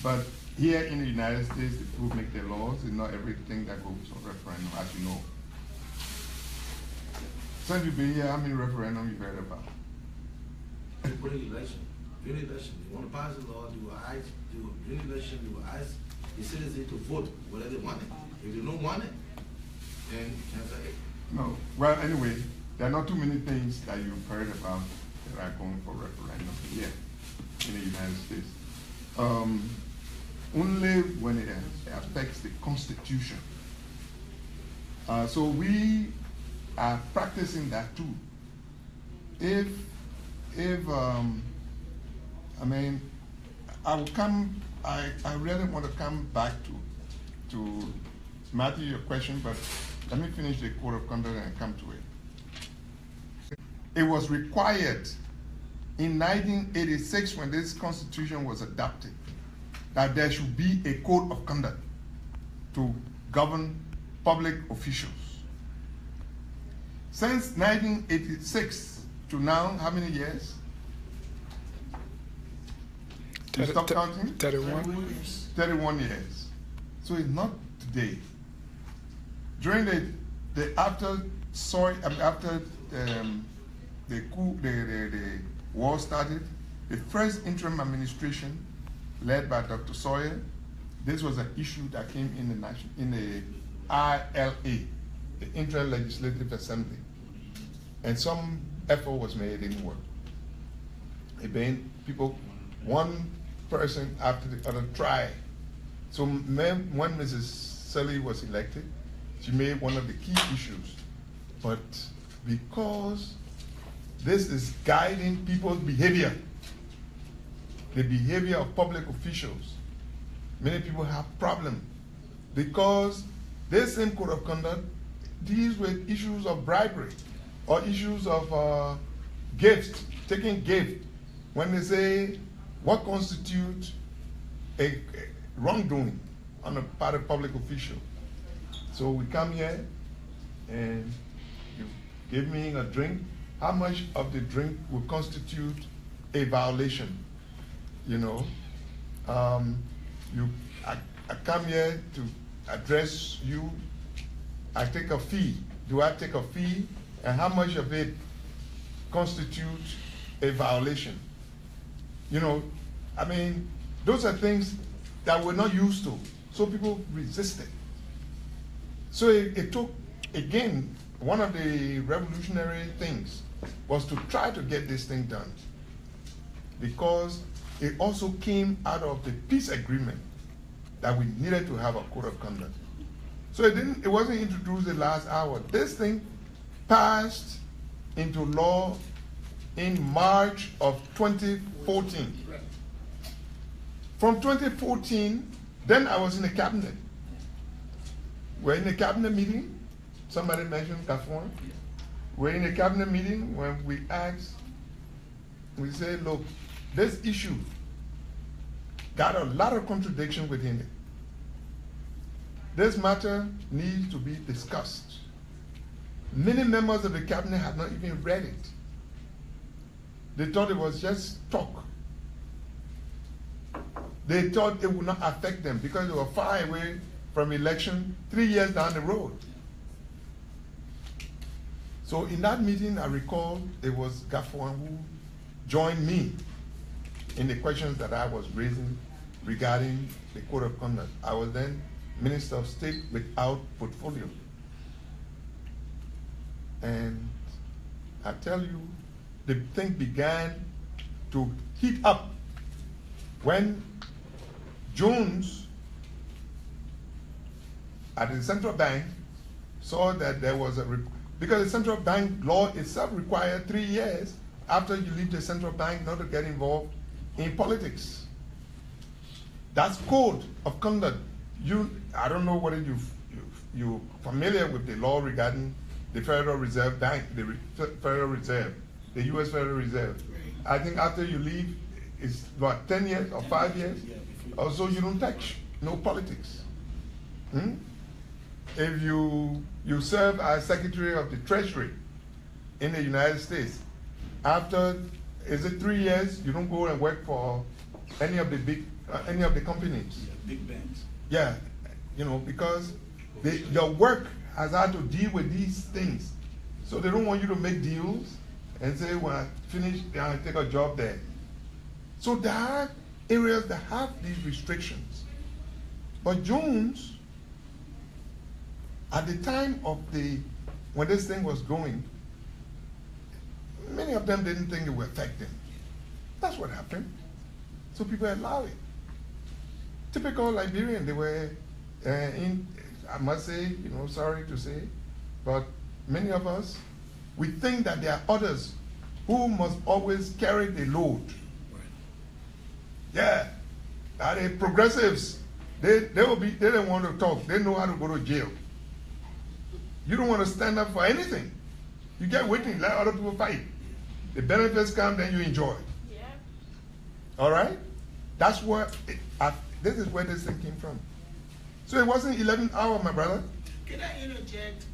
But here in the United States, the people make the laws. It's not everything that goes on referendum, as you know. Since you've been here, how many referendums you've heard about? During election, they want to pass a law, during election, they will ask the citizens to vote whether they want it. If they don't want it, then that's it. No. Well, anyway, there are not too many things that you've heard about that are going for referendum here in the United States. Only when it affects the Constitution So we are practicing that too. If I mean, I will come. I really want to come back to Matthew, your question, but let me finish the code of conduct and come to it. It was required in 1986 when this constitution was adopted that there should be a code of conduct to govern public officials. Since 1986 to now, how many years? You stop counting? 31. 31 years. So it's not today. During the war started, the first interim administration led by Dr. Sawyer, this was an issue that came in the ILA, the Interim Legislative Assembly, and some effort was made, it didn't work. One person after the other tried. So when Mrs. Sully was elected, she made one of the key issues. But because this is guiding people's behavior, the behavior of public officials, many people have problems because this same code of conduct deals with issues of bribery or issues of gifts, taking gift. When they say what constitutes a wrongdoing on the part of public official. So we come here and you give me a drink. How much of the drink will constitute a violation? You know, I come here to address you. I take a fee. Do I take a fee? And how much of it constitutes a violation? You know, I mean, those are things that we're not used to. So people resisted. So it took, again, one of the revolutionary things was to try to get this thing done. Because it also came out of the peace agreement that we needed to have a code of conduct. So it wasn't introduced the last hour. This thing passed into law in March of 2014. From 2014, then I was in the cabinet. We're in the cabinet meeting. Somebody mentioned Kafuan. We're in the cabinet meeting when we asked, we say, look, this issue got a lot of contradiction within it. This matter needs to be discussed. Many members of the cabinet had not even read it. They thought it was just talk. They thought it would not affect them because they were far away from election 3 years down the road. So in that meeting, I recall it was Gafuan who joined me in the questions that I was raising regarding the code of conduct. I was then Minister of State without portfolio. And I tell you, the thing began to heat up when Jones at the central bank saw that there was because the central bank law itself required 3 years after you leave the central bank not to get involved in politics. That's code of conduct. I don't know whether you're familiar with the law regarding the Federal Reserve Bank, the Federal Reserve, the U.S. Federal Reserve. I think after you leave, it's what, 10 years or 5 years? Also, you don't touch, no politics. If you serve as Secretary of the Treasury in the United States, after, is it 3 years, you don't go and work for any of the companies? Big banks. Yeah, you know, because your work has had to deal with these things. So they don't want you to make deals and say, when I finish, I take a job there. So there are areas that have these restrictions. But Jones, at the time of when this thing was going, many of them didn't think it would affect them. That's what happened. So people allow it. Typical Liberian, they were I must say, sorry to say, But many of us, we think that there are others who must always carry the load. Yeah, are they progressives? They don't want to talk. They know how to go to jail. You don't want to stand up for anything. You get waiting, let other people fight. The benefits come, then you enjoy. Yeah. All right? That's what, this is where this thing came from. So it wasn't 11 hours, my brother. Can I interject?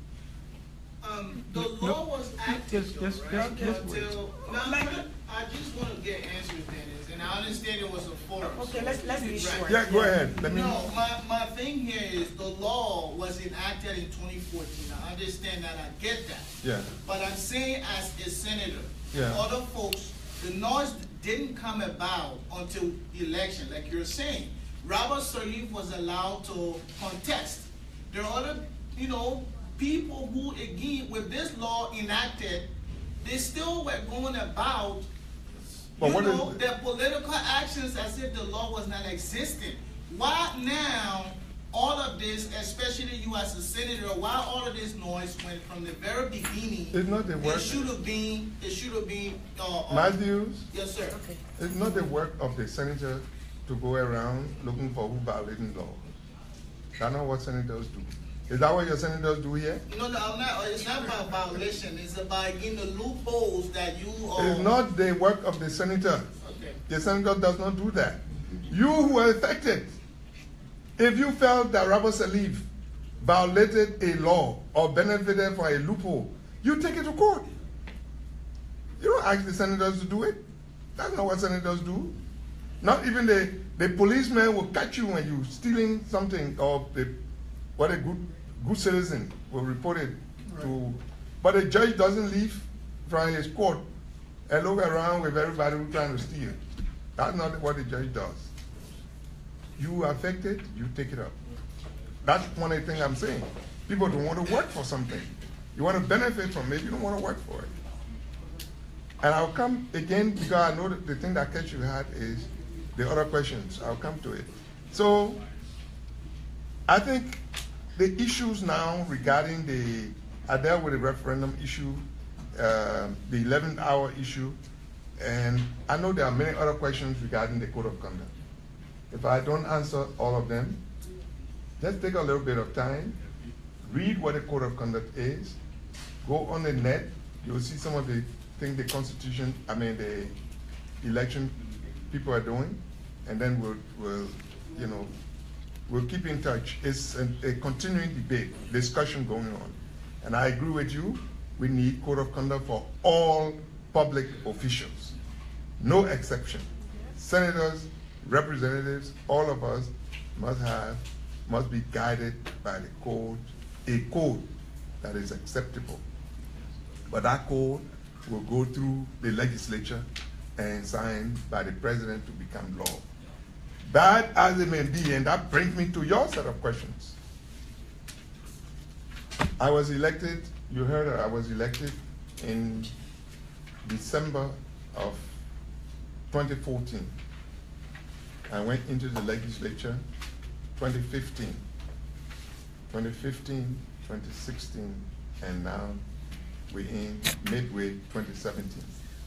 The law was active, Just right? wait. Until, I just want to get answers, Dennis, and I understand it was a forum. Okay, let's be short. Yeah, go ahead. Let me. No, my thing here is the law was enacted in 2014. I understand that, I get that. Yeah. But I'm saying as a senator, Yeah. other folks, the noise didn't come about until election, like you're saying. Robert Sirleaf was allowed to contest. There are other, people who, again, with this law enacted, they still were going about, their political actions as if the law was not existing. Why now, all of this, especially you as a senator, why all of this noise went from the very beginning? It's not the work. It should have been, Matthews, yes, sir. Okay. it's not the work of the senator to go around looking for who violating law. That's not what senators do. Is that what your senators do here? No, I'm not. It's not about violation. It's about getting the loopholes that you. It's not the work of the senator. Okay. The senator does not do that. You who are affected, if you felt that Robert Sirleaf violated a law or benefited from a loophole, you take it to court. You don't ask the senators to do it. That's not what senators do. Not even the policeman will catch you when you're stealing something, or what a good citizen will report it to. But the judge doesn't leave from his court and look around with everybody who's trying to steal. That's not what the judge does. You are affected, you take it up. That's one of the things I'm saying. People don't want to work for something. You want to benefit from it, you don't want to work for it. And I'll come again, because I know that the thing that catch you had is the other questions. I'll come to it. So I think the issues now regarding I dealt with the referendum issue, the 11th-hour issue, and I know there are many other questions regarding the code of conduct. If I don't answer all of them, just take a little bit of time, read what the code of conduct is, go on the net, you'll see some of the things the election people are doing, and then we'll keep in touch. It's a continuing debate, discussion going on. And I agree with you, we need code of conduct for all public officials. No exception. Senators, representatives, all of us must be guided by the code, a code that is acceptable. But that code will go through the legislature and signed by the president to become law. Bad as it may be, and that brings me to your set of questions. I was elected, you heard that I was elected in December of 2014. I went into the legislature 2015, 2016, and now we're in midway 2017.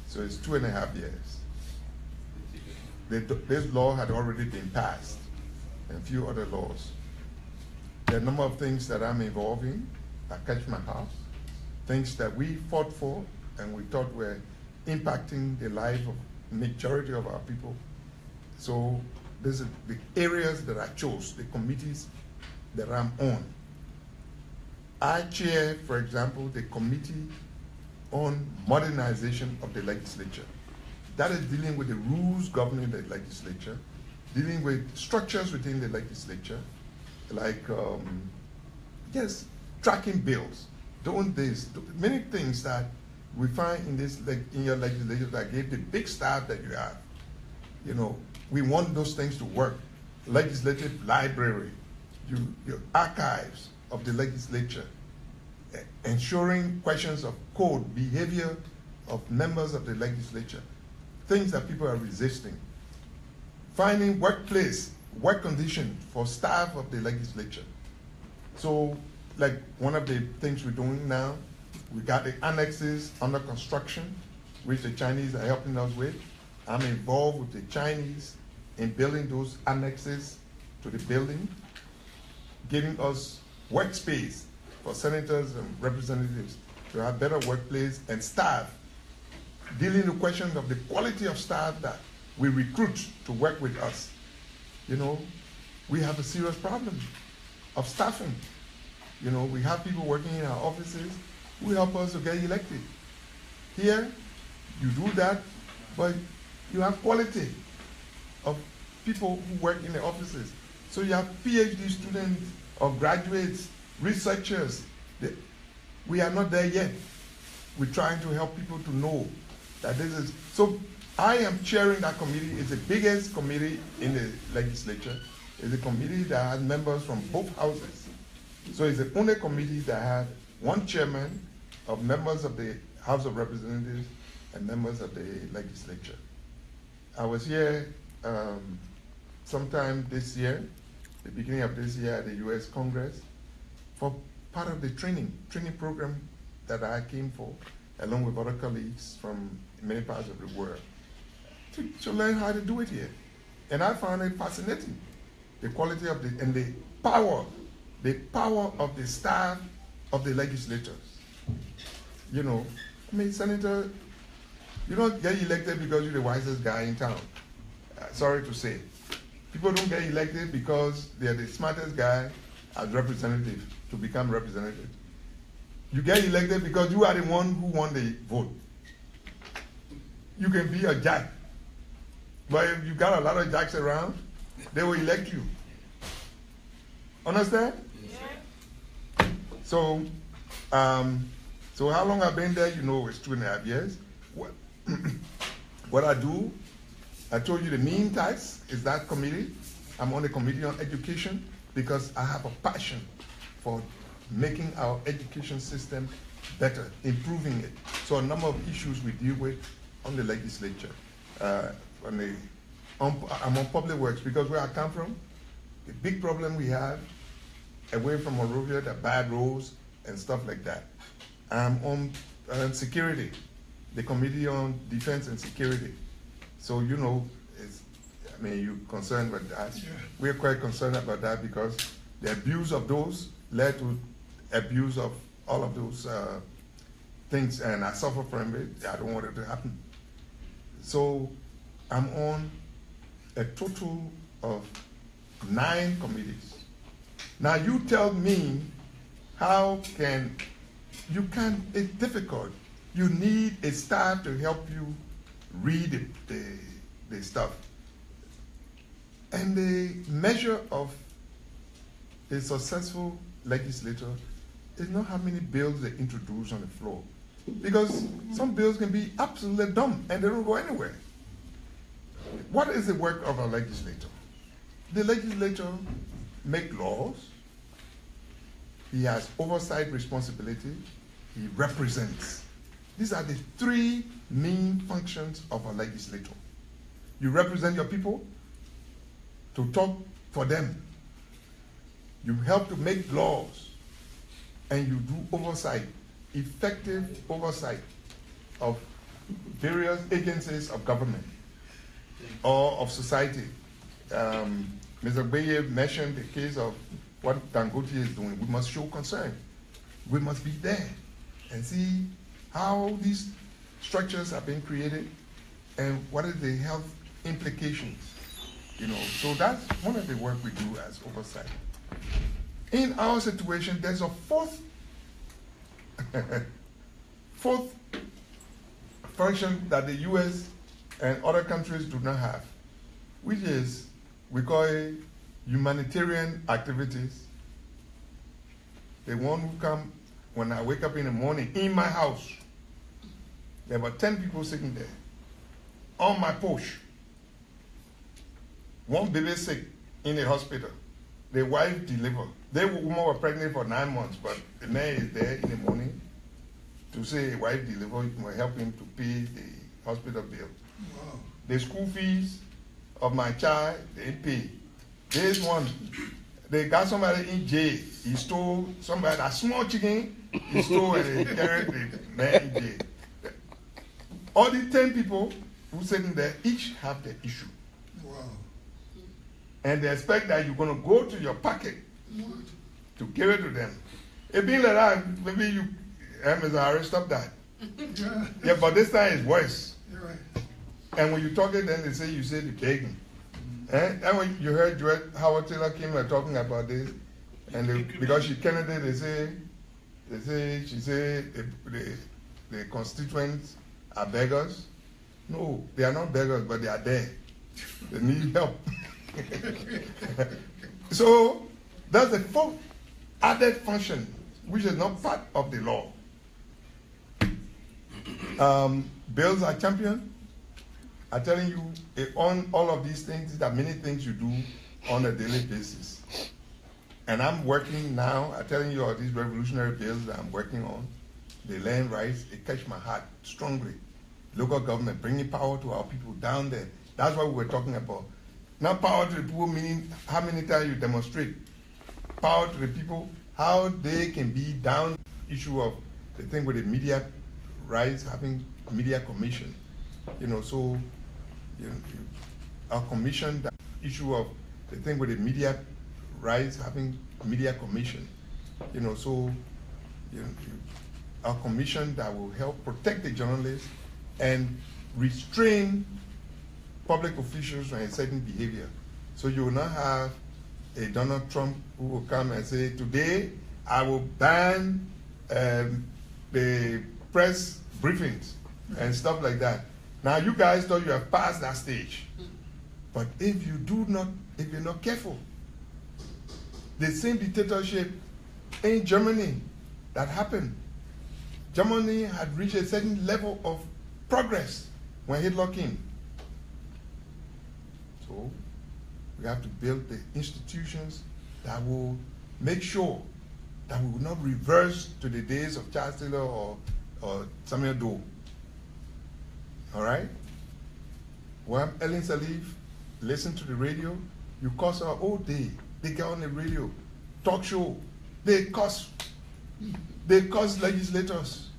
So it's 2.5 years. This law had already been passed, and a few other laws. There are a number of things that I'm involved in that catch my heart, things that we fought for and we thought were impacting the life of majority of our people. So these are the areas that I chose, the committees that I'm on. I chair, for example, the committee on modernization of the legislature. That is dealing with the rules governing the legislature, dealing with structures within the legislature, like yes, tracking bills, doing this, many things that we find in your legislature that gave the big staff that you have. You know, we want those things to work. Legislative library, your archives of the legislature, ensuring questions of code, behavior of members of the legislature, things that people are resisting, finding work conditions for staff of the legislature. So like one of the things we're doing now, we got the annexes under construction, which the Chinese are helping us with. I'm involved with the Chinese in building those annexes to the building, giving us workspace for senators and representatives to have better workplace and staff, dealing with questions of the quality of staff that we recruit to work with us. You know, we have a serious problem of staffing. You know, we have people working in our offices who help us to get elected. Here, you do that, but you have quality of people who work in the offices. So you have PhD students or graduates, researchers. We are not there yet. We're trying to help people to know that this is, so I am chairing that committee. It's the biggest committee in the legislature. It's a committee that has members from both houses. So it's the only committee that has one chairman of members of the House of Representatives and members of the legislature. I was here sometime this year, the beginning of this year at the US Congress, for part of the training program that I came for, along with other colleagues from many parts of the world, to learn how to do it here. And I found it fascinating, the quality of the, and the power of the staff of the legislators. You know, I mean, Senator, you don't get elected because you're the wisest guy in town. Sorry to say. People don't get elected because they're the smartest guy as representative to become representative. You get elected because you are the one who won the vote. You can be a jack, but if you got a lot of jacks around, they will elect you. Understand? Yeah. So, so how long I've been there? You know, it's 2.5 years. What I do, I told you the mean tax is that committee. I'm on the committee on education because I have a passion for making our education system better, improving it. So a number of issues we deal with on the legislature. I'm on public works because where I come from, the big problem we have away from Monrovia, the bad roads and stuff like that. I'm on security, the Committee on Defense and Security. So, you know, I mean, you're concerned with that. Yeah. We're quite concerned about that because the abuse of those led to abuse of all of those things, and I suffer from it. I don't want it to happen. So I'm on a total of 9 committees. Now you tell me how can, you can't, it's difficult. You need a staff to help you read the stuff. And the measure of a successful legislator is not how many bills they introduce on the floor. Because some bills can be absolutely dumb and they don't go anywhere. What is the work of a legislator? The legislator makes laws. He has oversight responsibility. He represents. These are the 3 main functions of a legislator. You represent your people to talk for them. You help to make laws, and you do oversight, effective oversight of various agencies of government or of society. Mr. Beye mentioned the case of what Dangote is doing. We must show concern. We must be there and see how these structures are being created and what are the health implications. You know, so that's one of the work we do as oversight. In our situation, there's a fourth function that the US and other countries do not have, which is, we call it humanitarian activities. The one who come when I wake up in the morning in my house, there were 10 people sitting there on my porch. One baby sick in the hospital. The wife delivered. The woman was pregnant for 9 months, but the man is there in the morning to say wife delivered, will help him to pay the hospital bill. Wow. The school fees of my child, they pay. There's one, they got somebody in jail. He stole somebody, a small chicken, he stole and he carried the man in jail. All the 10 people who sitting there each have the issue. Wow. And they expect that you're going to go to your pocket to give it to them. It being like that, maybe you, Mr. Harris, stop that. Yeah. Yeah, but this time it's worse. You're right. And when you talk it, then they say you say the begging. And when you heard Howard Taylor came talking about this, and because she Kennedy, she said the constituents are beggars. No, they are not beggars, but they are there. They need help. So that's the fourth added function, which is not part of the law. Bills are championed. I'm telling you, on all of these things, there are many things you do on a daily basis. And I'm working now, I'm telling you all these revolutionary bills that I'm working on, the land rights, it catch my heart strongly. Local government, bringing power to our people down there. That's what we were talking about. Not power to the people, meaning how many times you demonstrate. Power to the people, how they can be down. Issue of the thing with the media rights, having a media commission. So our commission, the issue of the thing with the media rights, having a media commission. So our commission that will help protect the journalists and restrain public officials from a certain behavior. So you will not have a Donald Trump who will come and say, today I will ban the press briefings and stuff like that. Now you guys thought you have passed that stage. But if you're not careful, the same dictatorship in Germany that happened, Germany had reached a certain level of progress when Hitler came. So we have to build the institutions that will make sure that we will not reverse to the days of Charles Taylor or Samuel Doe. All right? When Ellen Salif listen to the radio, you cuss her all day. They get on the radio, talk show, they cuss legislators.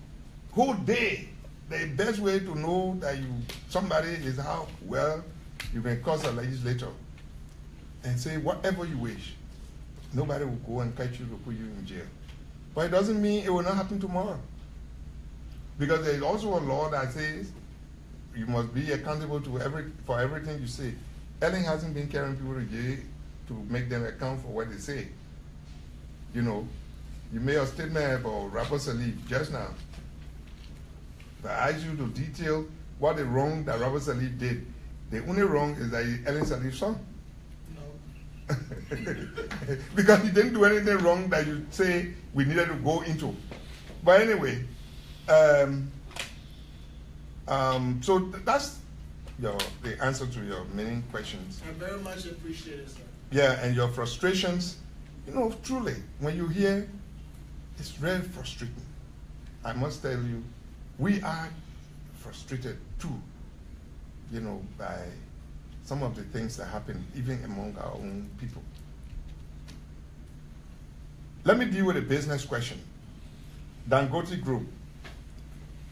Whole day. The best way to know that somebody is how well you can cuss a legislator and say whatever you wish. Nobody will go and catch you to put you in jail. But it doesn't mean it will not happen tomorrow. Because there is also a law that says you must be accountable for everything you say. Ellen hasn't been carrying people to jail to make them account for what they say. You made a statement about Rabbi Salif just now. But I asked you to detail what the wrong that Rabbi Salif did. The only wrong is that Ellen Salif's son. No. Because he didn't do anything wrong that you say we needed to go into. But anyway, so that's the answer to your many questions. I very much appreciate it, sir. Yeah, and your frustrations, truly, when you hear, it's very frustrating. I must tell you, we are frustrated too, by some of the things that happen even among our own people. Let me deal with a business question. Dangote Group,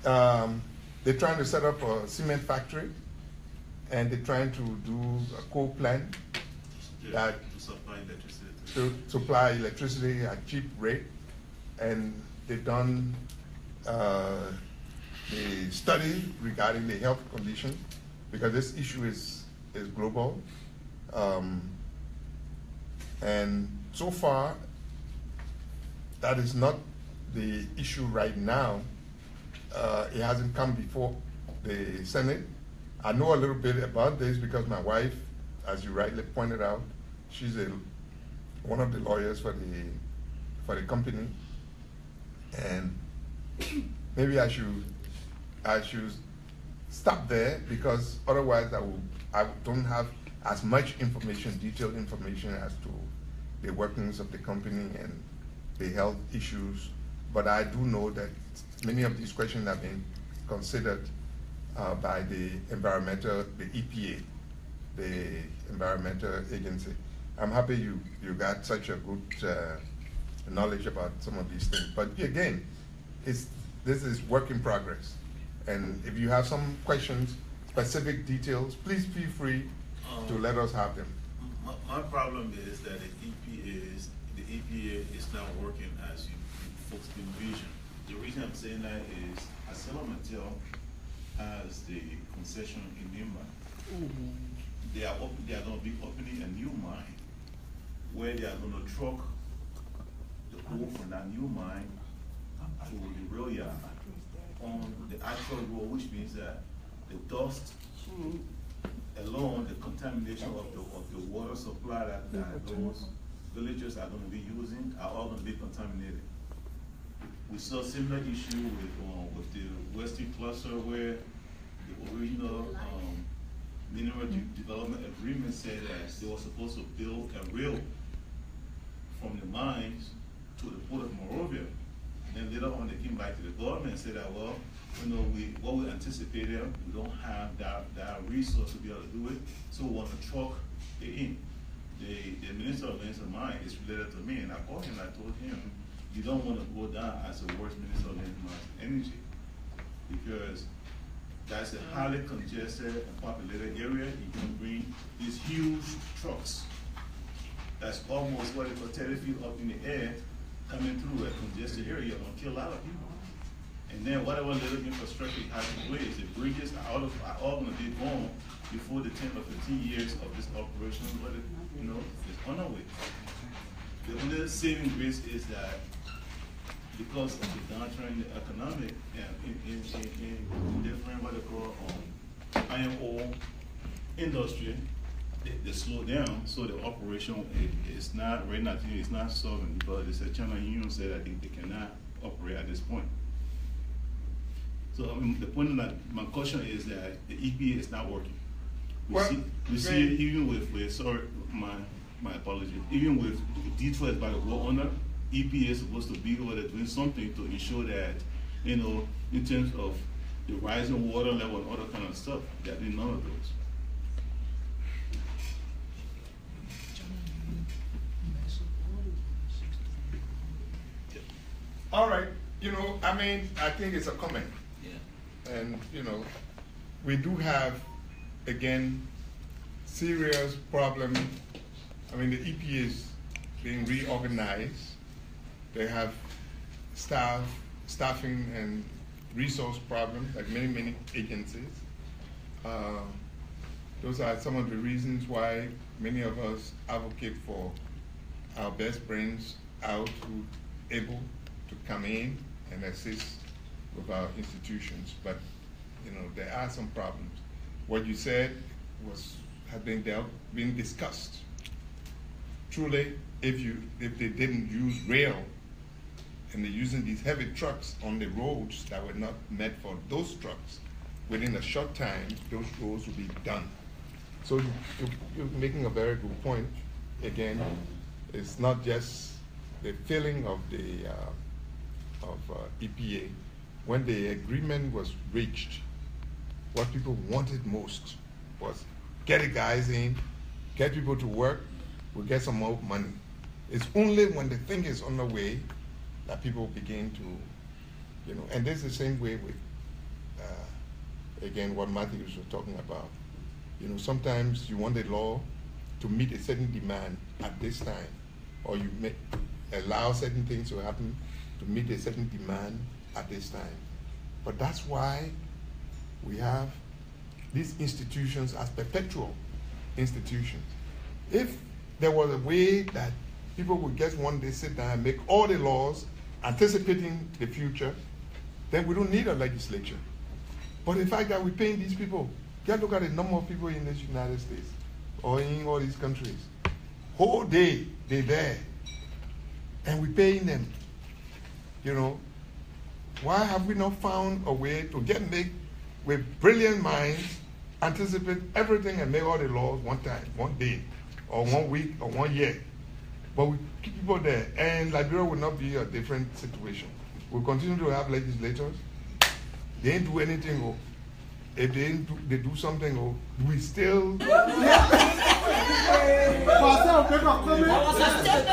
they're trying to set up a cement factory, and they're trying to do a coal plant that to supply electricity at cheap rate, and they've done the study regarding the health condition, because this issue is global, and so far that is not the issue right now. It hasn't come before the Senate. I know a little bit about this because my wife, as you rightly pointed out, she's one of the lawyers for the company, and maybe I should stop there, because otherwise I don't have as much information, detailed information as to the workings of the company and the health issues. But I do know that many of these questions have been considered by the EPA, the Environmental Agency. I'm happy you got such a good knowledge about some of these things. But again, this is work in progress. And if you have some questions, specific details, please feel free to let us have them. My problem is that the EPA is not working as you folks envision. The reason I'm saying that is ArcelorMittal has the concession in Nimba. They are going to be opening a new mine where they are going to truck the ore from that new mine to the rail yard on the actual road, which means that the dust alone, the contamination of the water supply that those villagers are going to be using are all going to be contaminated. We saw a similar issue with the Western cluster where the original mineral development agreement said that they were supposed to build a rail from the mines to the port of Monrovia. And then later on they came back to the government and said that, well, you know, what we anticipated, we don't have that resource to be able to do it, so we want to truck it in. The Minister of Lands and Mines is related to me, and I called him and I told him, you don't want to go down as the worst Minister of Lands and Mines Energy, because that's a highly congested and populated area. You can bring these huge trucks that's almost what they call 30 feet up in the air, coming through a congested area, going to kill a lot of people. And then whatever little infrastructure you have in place, the bridges are all going to be gone before the 10 or 15 years of this operation, but it's on our way. The only saving grace is that because of the downturn in the economic in different what they call iron ore industry, they slow down, so the operation is not right now. It's not solving, but it's a China Union said I think they cannot operate at this point. So I mean, the point that my question is that the EPA is not working. We see it even with sorry, my apologies, even with detours by the war owner, EPA is supposed to be over there doing something to ensure that, in terms of the rising water level and all that kind of stuff, that did none of those. All right, I think it's a comment. Yeah. And, we do have, again, serious problem. I mean, the EPA is being reorganized. They have staffing and resource problems, like many agencies. Those are some of the reasons why many of us advocate for our best brains out who able to come in and assist with our institutions. But there are some problems. What you said has been discussed. Truly, if they didn't use rail and they're using these heavy trucks on the roads that were not meant for those trucks, within a short time, those roads will be done. So you're making a very good point. Again, it's not just the feeling of the EPA. When the agreement was reached, what people wanted most was get the guys in, get people to work, we'll get some more money. It's only when the thing is on the way that people begin to, and this is the same way with, again, what Matthew was talking about. Sometimes you want the law to meet a certain demand at this time, or you may allow certain things to happen to meet a certain demand at this time. But that's why we have these institutions as perpetual institutions. If there was a way that people would just one day sit down and make all the laws anticipating the future, then we don't need a legislature. But the fact that we're paying these people, just look at the number of people in this United States or in all these countries. Whole day they're there and we're paying them. Why have we not found a way to make with brilliant minds, anticipate everything and make all the laws one time, one day, or 1 week, or 1 year? But we keep people there, and Liberia will not be a different situation. We'll continue to have legislators. They ain't do anything. If they do something, we still I said I'll make a comment.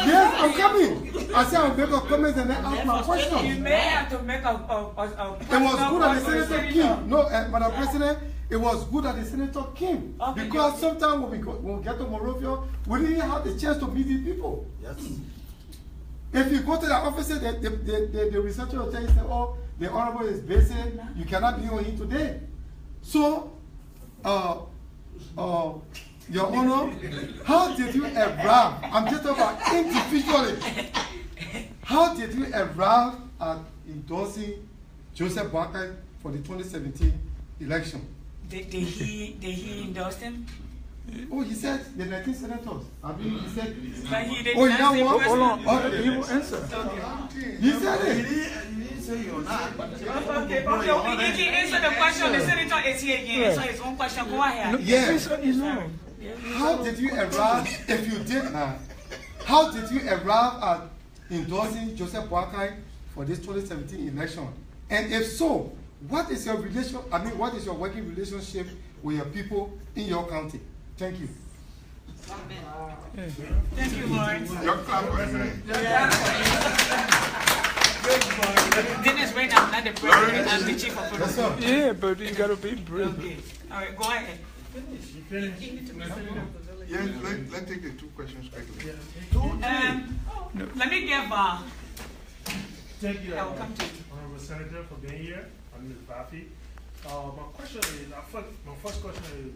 Yes, I'm coming. I said I'll make a comment and then ask my question. You may have to make a It was good that the Senator came. No, Madam President, it was good that the Senator came. Okay, because sometimes when we get to Monrovia, we didn't have the chance to meet these people. Yes. If you go to the office, the researcher will tell you, say, oh, the Honorable is busy, you cannot be on here today. So, Your Honor, how did you arrive? I'm just talking about individually. How did you arrive at endorsing Joseph Boakai for the 2017 election? Did he endorse him? Oh, he said the 19 senators. I mean, he said. But he didn't Oh, yeah, answer what? your Hold on. question. Okay, he will answer. He said it. You didn't say you're not. Okay, if he answered the question, the senator is here again. Answer his own question. Go ahead. Yes. How did you arrive, if you did not, how did you arrive at endorsing Joseph Boakai for this 2017 election? And if so, what is your what is your working relationship with your people in your county? Thank you. Thank you, Lawrence. Your clap was Dennis, right now, I'm not the president, I'm the chief of police. Yeah, but you gotta be brave. Okay, all right, go ahead. Yes, let's take the two questions quickly. Let me give, Thank you, I will come to you. Honorable Senator, for being here. I'm Ms. Bafi. My question is, my first question is,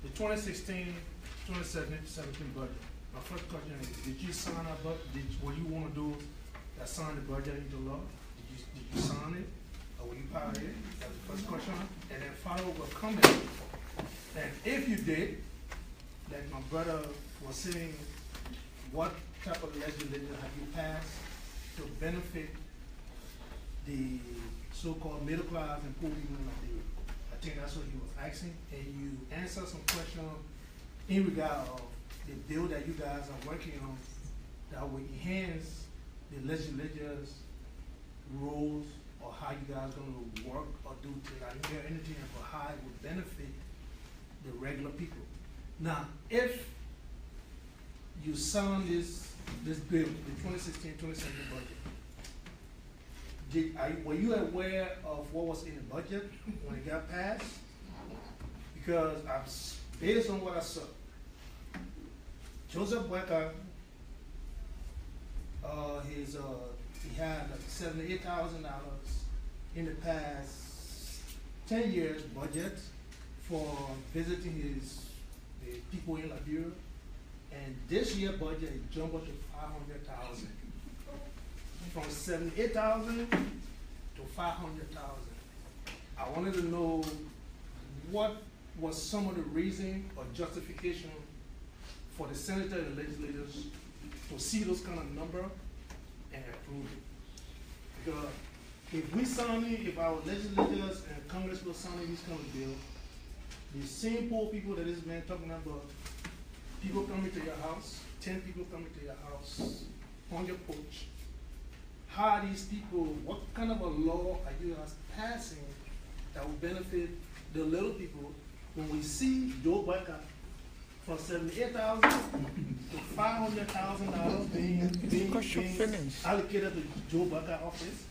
the 2016-2017 budget. My first question is, did you sign a budget? Were you one of those that signed the budget into law? Did you sign it? Or were you part of it? That's the first question. And then follow up with comment. And if you did, like my brother was saying, what type of legislation have you passed to benefit the so-called middle class and poor people in Nigeria? I think that's what he was asking. And you answered some question in regard of the bill that you guys are working on that will enhance the legislature's roles or how you guys gonna work or do things. I didn't hear anything about how it would benefit the regular people. Now, if you sign this bill, the 2016-2017 budget, were you aware of what was in the budget when it got passed? Because based on what I saw, Joseph Boakai, he had like $78,000 in the past 10 years budget for visiting the people in Liberia, and this year budget is jumped up to $500,000, from $78,000 to $500,000. I wanted to know what was some of the reason or justification for the senator and the legislators to see those kind of number and approve it. Because if we sign it, if our legislators and Congress will sign these kind of bills, the same poor people that this man talking about, people coming to your house, 10 people coming to your house, on your porch. How are these people, what kind of a law are you guys passing that will benefit the little people when we see Joe Boakai from $78,000 to $500,000 being allocated to Joe Boakai office,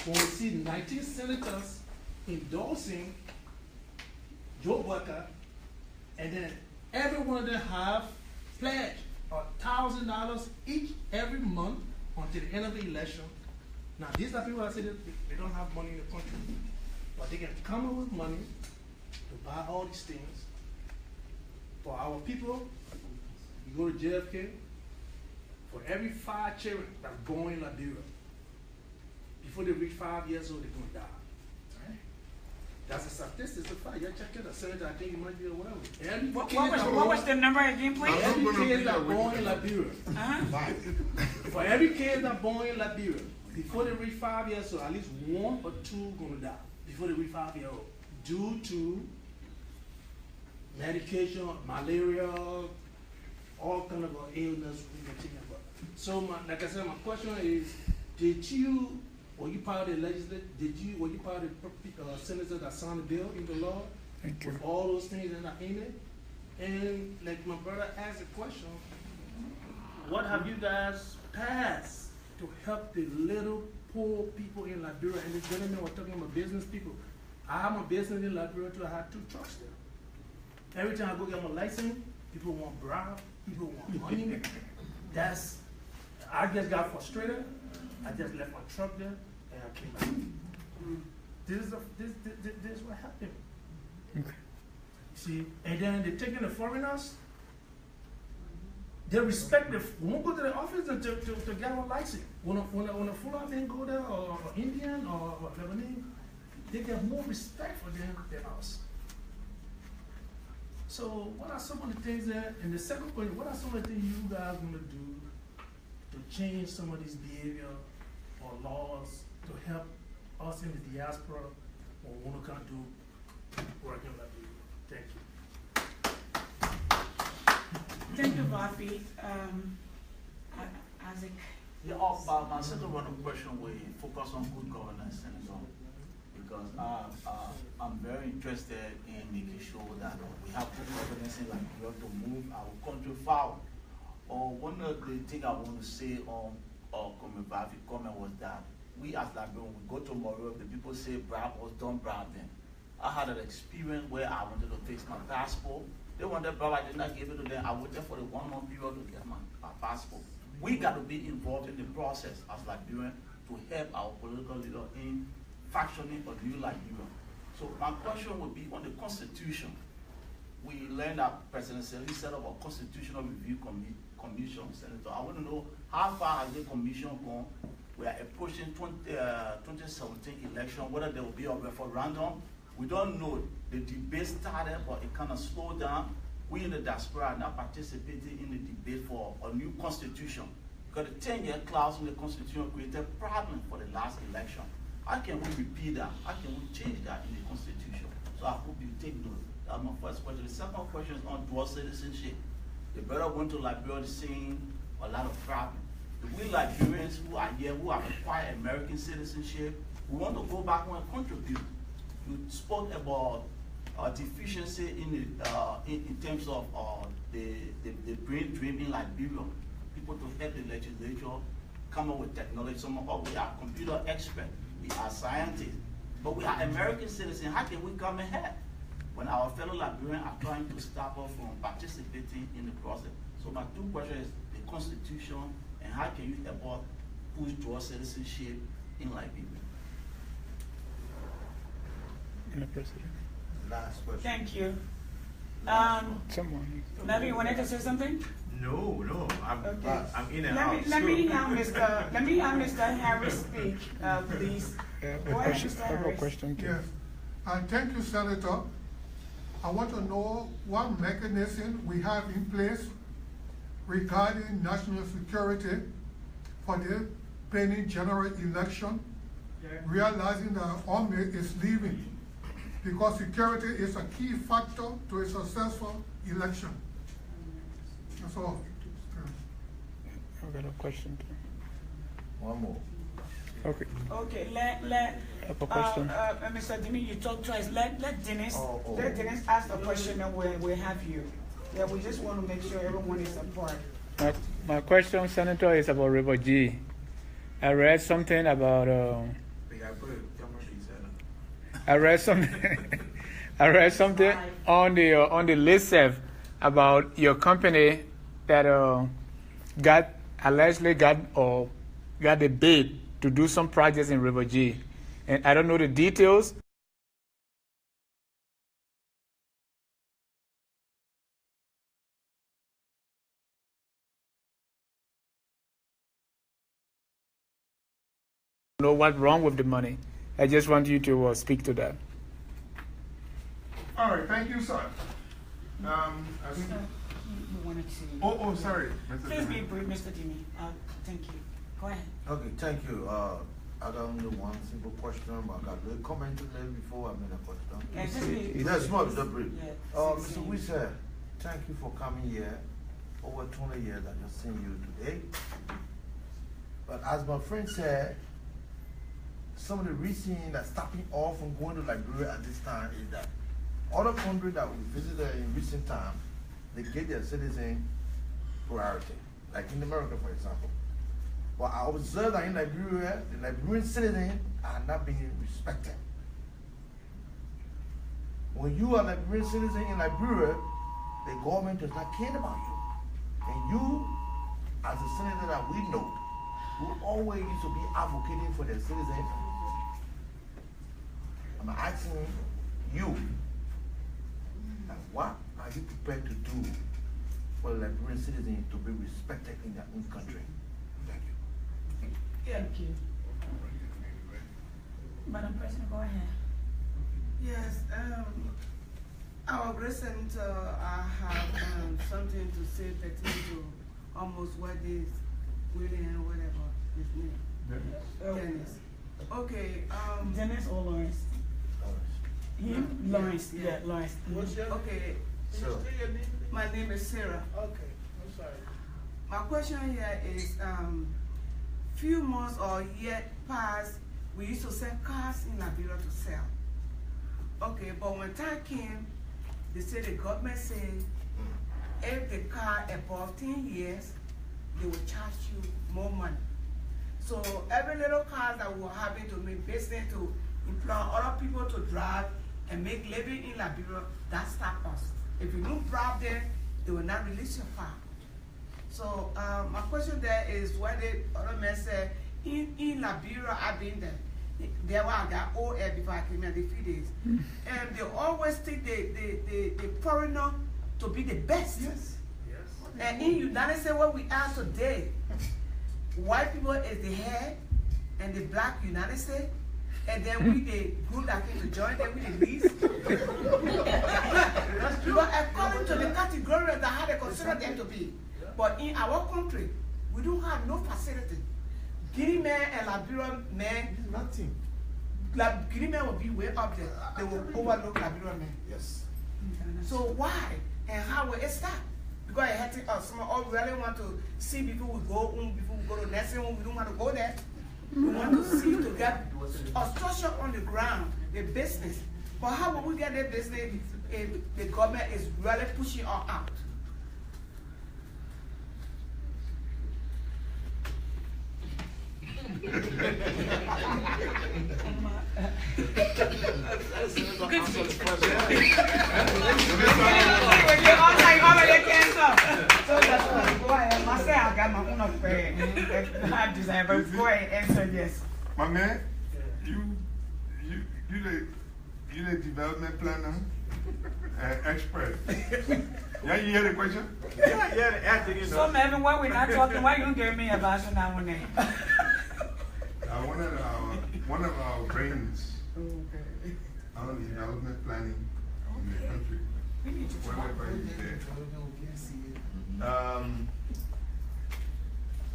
when we see 19 senators endorsing Joe Boakai, and then every one of them have pledged $1,000 each every month until the end of the election. Now, these are people that say that they don't have money in the country, but they can come up with money to buy all these things. For our people, you go to JFK, for every 5 children that's born in Liberia, before they reach 5 years old, they're going to die. That's a statistic, it's a fact. You check it, a senator, I think you might be aware of it. What was the number again, please? Every kid that's born in Liberia. For every kid that's born in Liberia, before they reach 5 years old, at least 1 or 2 gonna die before they reach 5 years old, due to medication, malaria, all kind of illness we can think about. So, like I said, my question is: were you part of the legislature? Were you part of the senators that signed the bill into law? With all those things that are in it? And like my brother asked a question, what have you guys passed to help the little poor people in Liberia? And this gentleman was talking about business people. I have a business in Liberia too. I had 2 trucks there. Every time I go get my license, people want bribe, people want money. I just got frustrated. I just left my truck there and I came back. This is what happened. Okay. See, and then they taking the foreigners. They respect when we go to the office to get our license. When a Fulani go there or Indian or Lebanese, they get more respect for them than us. So what are some of the things that, and the second point, what are some of the things you guys gonna do to change some of this behavior or laws to help us in the diaspora or what we can do working like this? Thank you. Thank you, Bobby. Isaac. Yeah, my second one of question will focus on good governance, Senator, because I'm very interested in making sure that we have good governance in Liberia to move our country forward. One of the things I want to say on Conmany comment was that we as Liberians, we go to Morocco, the people say bribe us, don't bribe them. I had an experience where I wanted to fix my passport. They wanted bribe, I did not give it to them. I waited for the 1 month period to get my passport. We got to be involved in the process as Liberians to help our political leader in fashioning a new Liberia. So my question would be on the Constitution. We learned that President Seli set up a Constitutional Review Commission, Senator. I want to know how far has the commission gone? We are approaching 2017 election, whether there will be a referendum. We don't know. The debate started, but it kind of slowed down. We in the diaspora are not participating in the debate for a new constitution because the 10-year clause in the constitution created a problem for the last election. How can we repeat that? How can we change that in the constitution? So I hope you take note. That's my first question. The second question is on dual citizenship. The brother went to Liberia seeing a lot of problems. We Liberians who are here, who have acquired American citizenship, we want to go back and contribute. You spoke about deficiency in terms of the brain drain in Liberia. People to help the legislature come up with technology. Some of us, we are computer experts, we are scientists, but we are American citizens. How can we come ahead when our fellow Liberians are trying to stop us from participating in the process? So my 2 questions is the Constitution and how can you help us push dual citizenship in Liberia? Last question. Thank you. Someone. Levy, you wanted to say something? No, I'm in and out. Let me have Mr. Harris speak, please. I have Go ahead, Mr. I have a Harris. question too. Yes. Thank you, Senator. I want to know what mechanism we have in place regarding national security for the pending general election, realizing that Army is leaving because security is a key factor to a successful election. That's all. I've got a question too. One more. Okay. Okay, I have a question. Mr. Dimi, you talked twice. Let Dennis ask the question and we'll have you. Yeah, we just want to make sure everyone is support. My question, Senator, is about River G. I read something about I read something on the listserv about your company that allegedly got the bid to do some projects in River G. And I don't know the details. Know what's wrong with the money. I just want you to speak to that. All right, thank you, sir. Sorry. Please be brief, Mr. Dimi. Thank you. Go ahead. Okay, thank you. I got only one simple question, but I got a comment to make before I make a question. Yes, more the brief. Mr. Wesseh, thank you for coming here. Over 20 years I just seen you today. But as my friend said, some of the reasons that's stopping all from going to Liberia at this time is that other countries that we visited in recent times, they get their citizen priority, like in America, for example. But I observe that in Liberia, the Liberian citizens are not being respected. When you are a Liberian citizen in Liberia, the government does not care about you. And you, as a senator that we know, who always used to be advocating for their citizens, I'm asking you, what are you prepared to do for the Liberian citizens to be respected in their own country? Thank you. Thank you. Madam President, go ahead. Yes, our great senator, I have something to say pertaining to almost what is William, whatever his name. Dennis. Okay. Dennis or Lawrence? Him? Lawrence, yeah, Lawrence. What's your okay. So, my name is Sarah. Okay, I'm sorry. My question here is, few months or year past, we used to sell cars in Liberia to sell. Okay, but when time came, they said the government said if the car above 10 years, they will charge you more money. So every little car that we were having to make business to employ other people to drive and make living in Liberia, that stopped us. If you don't drive there, they will not release your car. So my question there is what the other man said, in Liberia, I've been there. There were I got OL before I came here, the few days. And they always think the foreigner to be the best. Yes. Yes. And in United States, what we are today, white people is the head and the black United States, and then we the group that came to join them with the least. But according to the categories that how they consider them to be. But in our country, we don't have no facility. Guinea man and Liberian man, nothing. Guinea man will be way up there. They will overlook Liberian men. Yes. So why and how will it start? Because it had to, some all really want to see before we go before we go to nursing home. We don't want to go there. We want to see to get a structure on the ground, the business. But how will we get the business if the government is really pushing us out? My man, you the development planner expert. Yeah, you hear the question? Yeah. So, Melvin, why we're not talking, why you don't give me a version now one name? One of our brains on development planning in the country. We need to talk.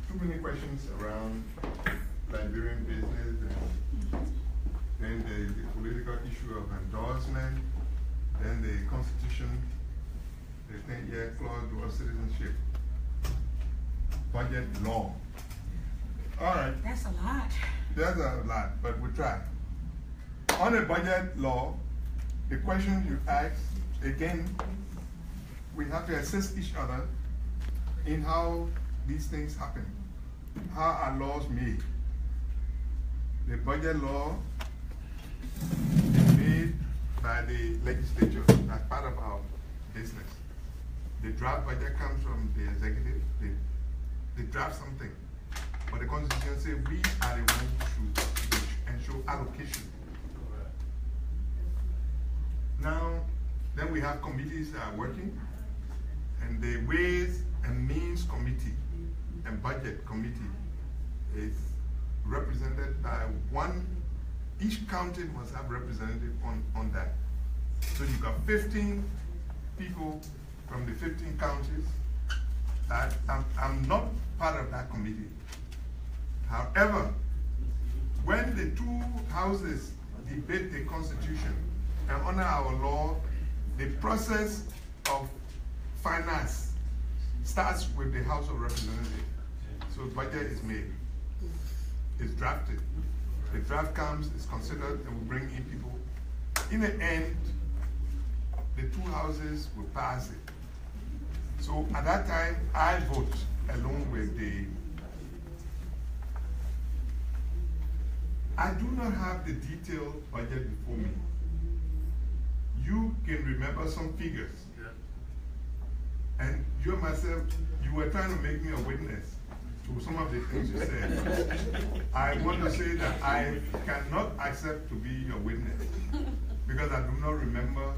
Too many questions around Liberian business, and then the political issue of endorsement, then the constitution, the 10-year clause of citizenship, budget law. All right. That's a lot. That's a lot, but we'll try. On the budget law, the question you ask, again, we have to assist each other in how these things happen, how are laws made. The budget law is made by the legislature as part of our business. The draft budget comes from the executive, they draft something. But the Constitution says we are the ones who should ensure allocation. Now, then we have committees that are working, and the Ways and Means Committee and Budget Committee is represented by one. Each county must have representative on that. So you've got 15 people from the 15 counties. I'm not part of that committee. However, when the two houses debate the Constitution and under our law, the process of finance starts with the House of Representatives. So budget is made, it's drafted. The draft comes, it's considered, and we bring in people. In the end, the two houses will pass it. So at that time, I vote along with the. I do not have the detailed budget before me. You can remember some figures. And you and myself, you were trying to make me a witness to some of the things you said. I want to say that I cannot accept to be your witness because I do not remember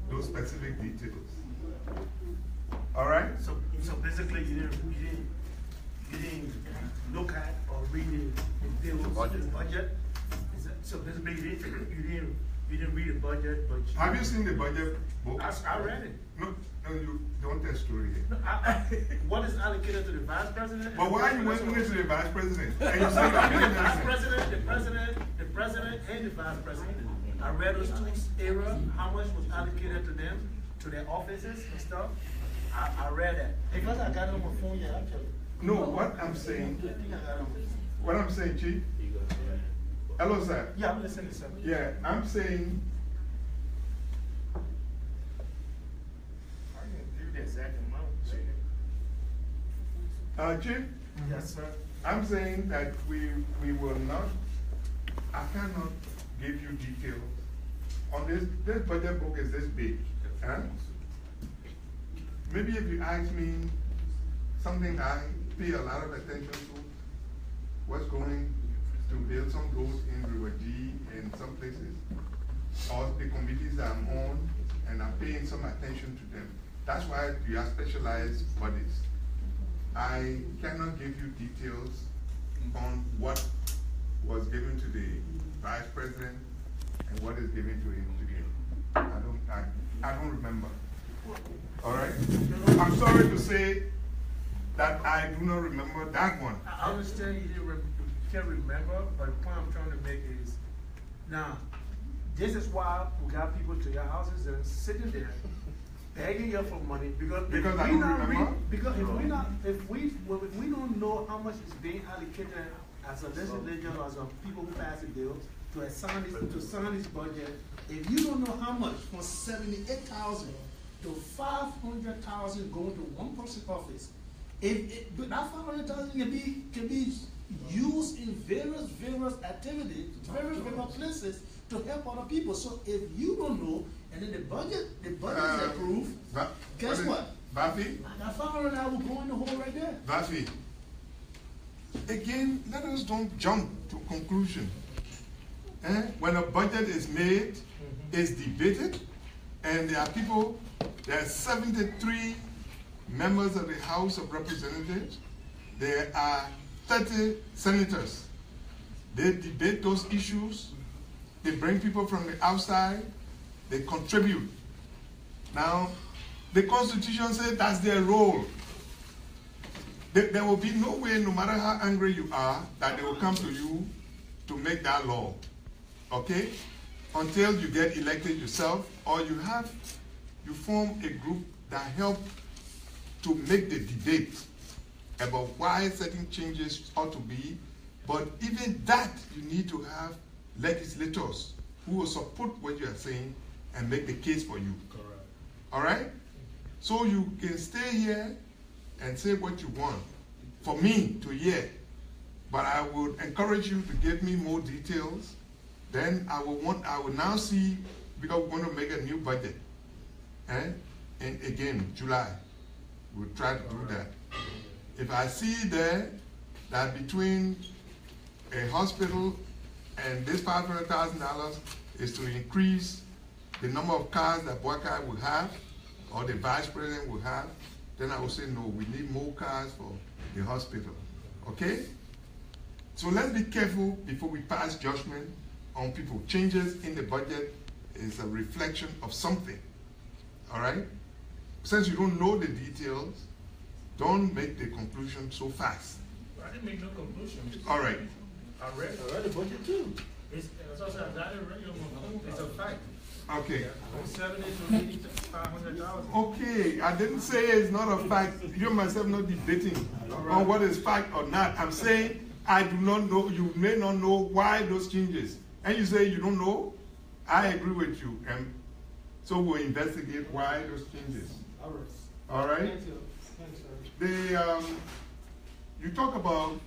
those specific details. All right? So basically, you didn't look at or read the budget. So basically, you didn't read the budget, but have you seen the budget book? I read it. No, you don't tell story here. No, what is allocated to the vice president? But why are you went to the vice president? And you say the that vice president, the president, and the vice president. I read those two areas, how much was allocated to them, to their offices and stuff. I read that. Because I got it on my phone, yeah, actually. No, what I'm saying, Chief. Hello, sir. Yeah, I'm listening, sir. Yeah, I'm saying. I can give you the exact amount. Chief? Yes, sir. I'm saying that we will not, I cannot give you details on this budget book is this big. Huh? Maybe if you ask me something I pay a lot of attention to, what's going to build some roads in River G and some places, or the committees that I'm on, and I'm paying some attention to them. That's why you have specialized bodies. I cannot give you details on what was given to the vice president and what is given to him today. I don't remember. All right? I'm sorry to say that I do not remember that one. I understand you can't remember, but the point I'm trying to make is, now, this is why we got people to your houses and sitting there begging you for money because I don't remember. Because if we don't know how much is being allocated as a legislature or as a people who pass a bill to sign this budget, if you don't know how much from 78,000 to 500,000 going to one person's office, but that 500,000 can be used in various activities, various places to help other people. So if you don't know, and then the budget is approved, guess what? Bafi? That 500,000 will go in the hole right there. Bafi, again, let us don't jump to conclusion. When a budget is made, it's debated, and there are 73 members of the House of Representatives. There are 30 senators. They debate those issues. They bring people from the outside. They contribute. Now, the Constitution says that's their role. There will be no way, no matter how angry you are, that they will come to you to make that law. Okay? Until you get elected yourself, or you form a group that help to make the debate about why certain changes ought to be. But even that, you need to have legislators who will support what you are saying and make the case for you. Correct. All right? So you can stay here and say what you want for me to hear. But I would encourage you to give me more details. Then I will now see, because we're going to make a new budget. And again, July, we'll try to do that. If I see there that between a hospital and this $500,000 is to increase the number of cars that Boakai will have, or the vice president will have, then I will say, no, we need more cars for the hospital. Okay? So let's be careful before we pass judgment on people. Changes in the budget is a reflection of something. All right? Since you don't know the details, don't make the conclusion so fast. I didn't make no conclusion. All right. I read the budget too. It's a fact. Okay. From 70 to 80 to 500,000. Okay, I didn't say it's not a fact. You and myself not debating on what is fact or not. I'm saying I do not know, you may not know why those changes. And you say you don't know, I agree with you. And so we'll investigate why those changes. All right? Thank you. Thanks, sir. You talk about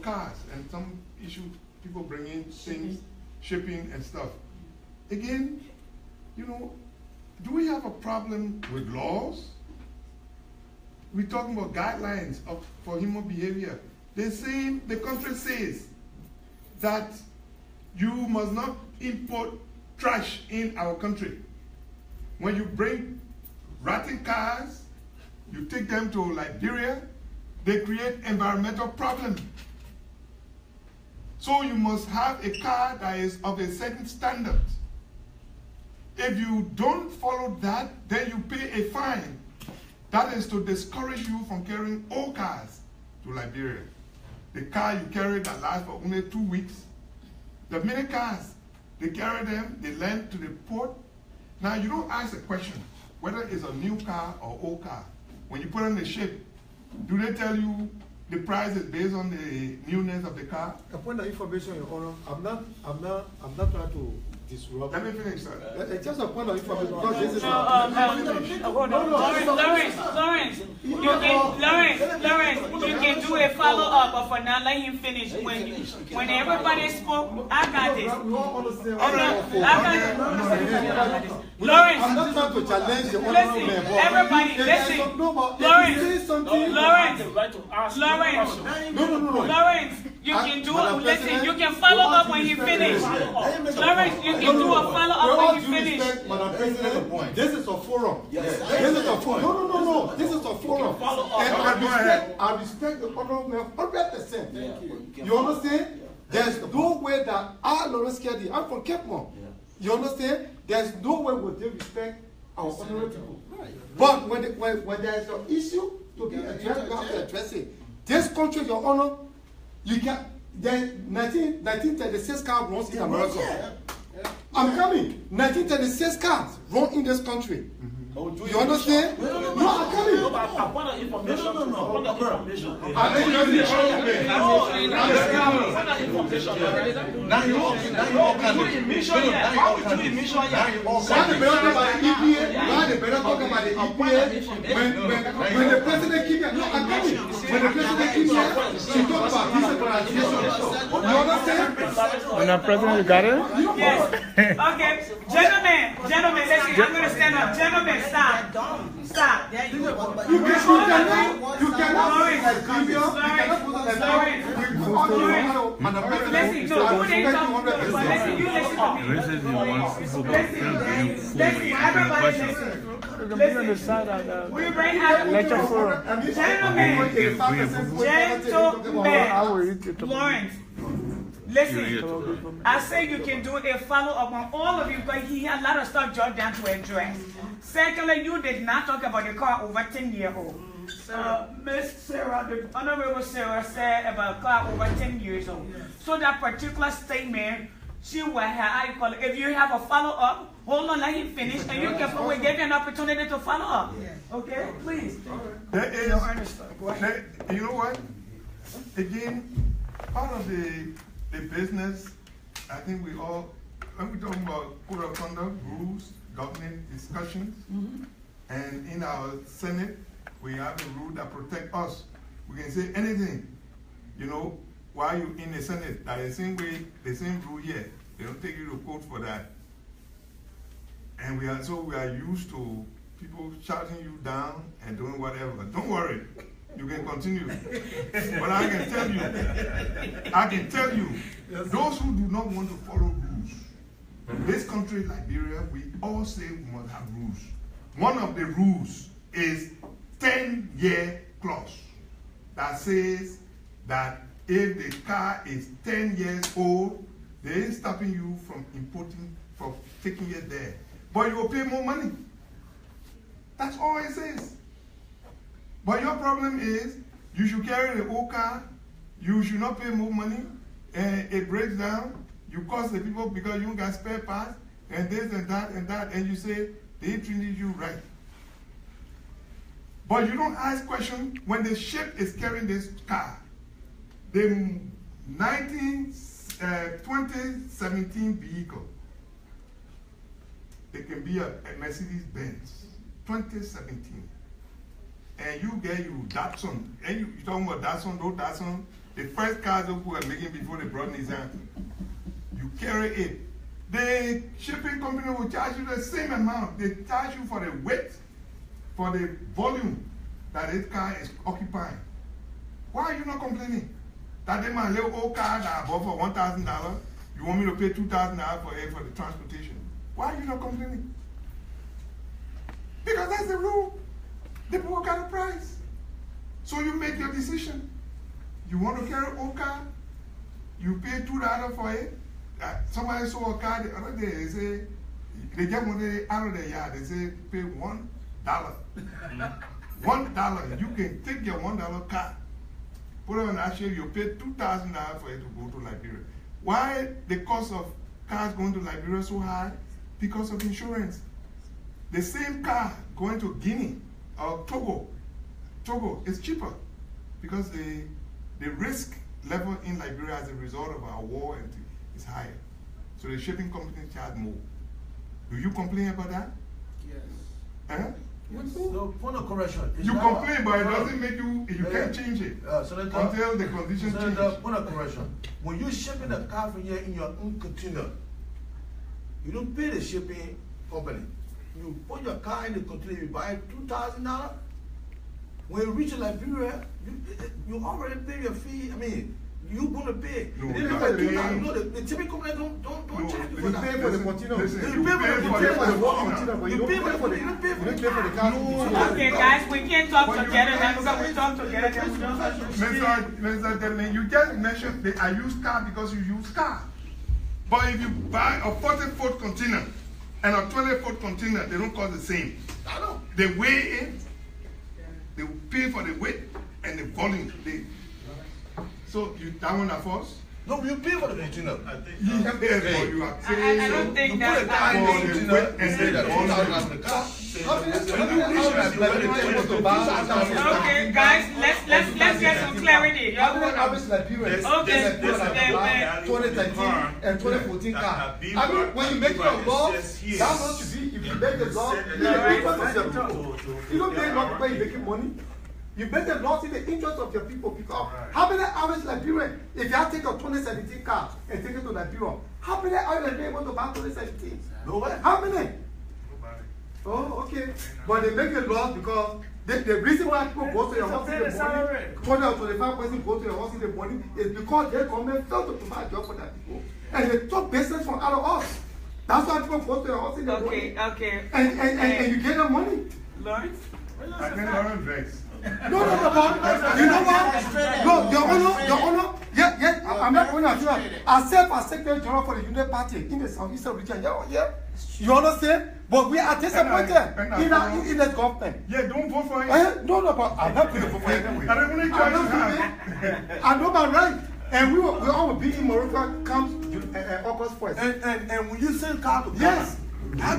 cars and some issue, people bringing things, shipping and stuff. Again, you know, do we have a problem with laws? We're talking about guidelines for human behavior. The country says that you must not import trash in our country. When you bring rotten cars, you take them to Liberia, they create environmental problems. So you must have a car that is of a certain standard. If you don't follow that, then you pay a fine. That is to discourage you from carrying old cars to Liberia. The car you carry that lasts for only 2 weeks. The mini cars, they carry them, they land to the port. Now you don't ask a question whether it's a new car or old car. When you put on the ship, do they tell you the price is based on the newness of the car? A point of information, Your Honor. I'm not trying to disrupt. Let me finish, sir. It's just a point of information because this is Lawrence, you can do a follow-up, but for now, let him finish. When everybody spoke, I got this. Lawrence, I'm not trying to challenge the listen, everybody, listen. Lawrence, you can do it. Listen, you can follow up when he finishes. Lawrence, you can do a follow-up when he finishes. Madam President, this is a forum. This is a forum. No. This is a forum. And I respect the honorable 100%. You understand? There's no way that Lawrence Kennedy, I'm from Cape Mount. You understand? There's no way would they respect our honorable people. But when there's an issue to be addressed, you have to address it. This country, Your Honor, you can. Then 1936 car runs in America. I'm coming. 1936 cars run in this country. You understand? No, I'm coming. I want information. Now you all can do emission. Now you do emission. Why the better talk about the EPA? Why the better talk about the EPA? When the president keeps here, no, I'm coming. When the president keeps here, she talks about decentralization. You understand? When the president, you got it? Yes. Okay. Gentlemen, listen, I'm going to stand up. Gentlemen, stop. You Lawrence, listen, I say you can do a follow-up on all of you because he had a lot of stuff jotted down to address. Secondly, you did not talk about the car over 10-year-old. Miss Sarah, the Honorable Sarah said about a car over 10 years old. So that particular statement, she will have, if you have a follow-up, hold on, let him finish, and you can we give you an opportunity to follow up. Okay, please. You know what? Again, part of the business, I think we all, when we talk about code of conduct, rules, government discussions, and in our Senate, we have a rule that protect us. We can say anything, you know, while you're in the Senate, that the same way, the same rule here. They don't take you to court for that. And we are used to people shouting you down and doing whatever. Don't worry, you can continue. But I can tell you, those who do not want to follow rules, this country, Liberia, we all say we must have rules. One of the rules is 10-year clause that says that if the car is 10 years old, they ain't stopping you from importing, from taking it there. But you will pay more money. That's all it says. But your problem is, you should carry the old car, you should not pay more money, and it breaks down, you cost the people because you don't got spare parts, and this and that, and you say, they treated you right. But you don't ask questions when the ship is carrying this car. The 2017 vehicle, it can be a Mercedes-Benz, 2017. and you get you Datsun, and you talking about Datsun, those Datsun, the first cars that we were making before they brought Nissan, you carry it. The shipping company will charge you the same amount. They charge you for the weight, for the volume that this car is occupying. Why are you not complaining? That they my little old car that I bought for $1,000, you want me to pay $2,000 for it for the transportation? Why are you not complaining? Because that's the rule. They work out a price. So you make your decision. You want to carry an old car? You pay $2 for it. Somebody saw a car the other day. They say they get money out of their yard. They say pay $1. $1. You can take your $1 car, put it on that ship. You pay $2,000 for it to go to Liberia. Why the cost of cars going to Liberia so high? Because of insurance. The same car going to Guinea or Togo is cheaper because the risk level in Liberia as a result of our war is higher. So the shipping companies charge more. Do you complain about that? Yes. Huh? So, point of correction. You complain, but it doesn't make you can't change it Senator, until the conditions change. Point of correction. When you're shipping a car from here in your own container, you don't pay the shipping company. You put your car in the container, you buy $2,000. When you reach Liberia, you already pay your fee. I mean, you're gonna pay. No, the shipping company don't charge you for that. You pay for the container. You pay for the car. Okay, guys, we can't talk together now because we talk together. Mr. Delman, you just mentioned that I use car because you use car. But if you buy a 40-foot container and a 20-foot container, they don't cost the same. I know. They weigh it, they will pay for the weight and the volume. So that one at first? No, you pay for the container. You are paying. I don't think that's for the weight and the volume. Okay, guys, let's get some clarity. Okay, 2013 and 2014 car. I mean, when you make your law, that's what to be. If you make the law, you don't pay law because you're making money. You make the laws in the interest of your people. Because how many hours Liberian, if you have to take a 2017 car and take it to Liberia, how many hours are you able to buy 2017? No way. How many? Oh, okay. But they make the laws because the reason why people go to your house in the morning, 20 or 25% go to your house in the morning, is because their government failed to provide job for that people. And they took business from out of us. That's why people go to your house in the morning. Okay. And you get the money. Lawrence? I think Lawrence vex. No, you know what? No, your honor, yeah, I'm not going to do that. I serve as Secretary General for the Union Party in the Southeastern region. Yeah. You understand? But we are disappointed in the government. Yeah, don't vote for him. No, but I'm not going to vote for him anyway. I don't want to charge I know my right. And we all will be in Morocco comes August 1st. And when you send car to Ghana, yes. Okay, listen,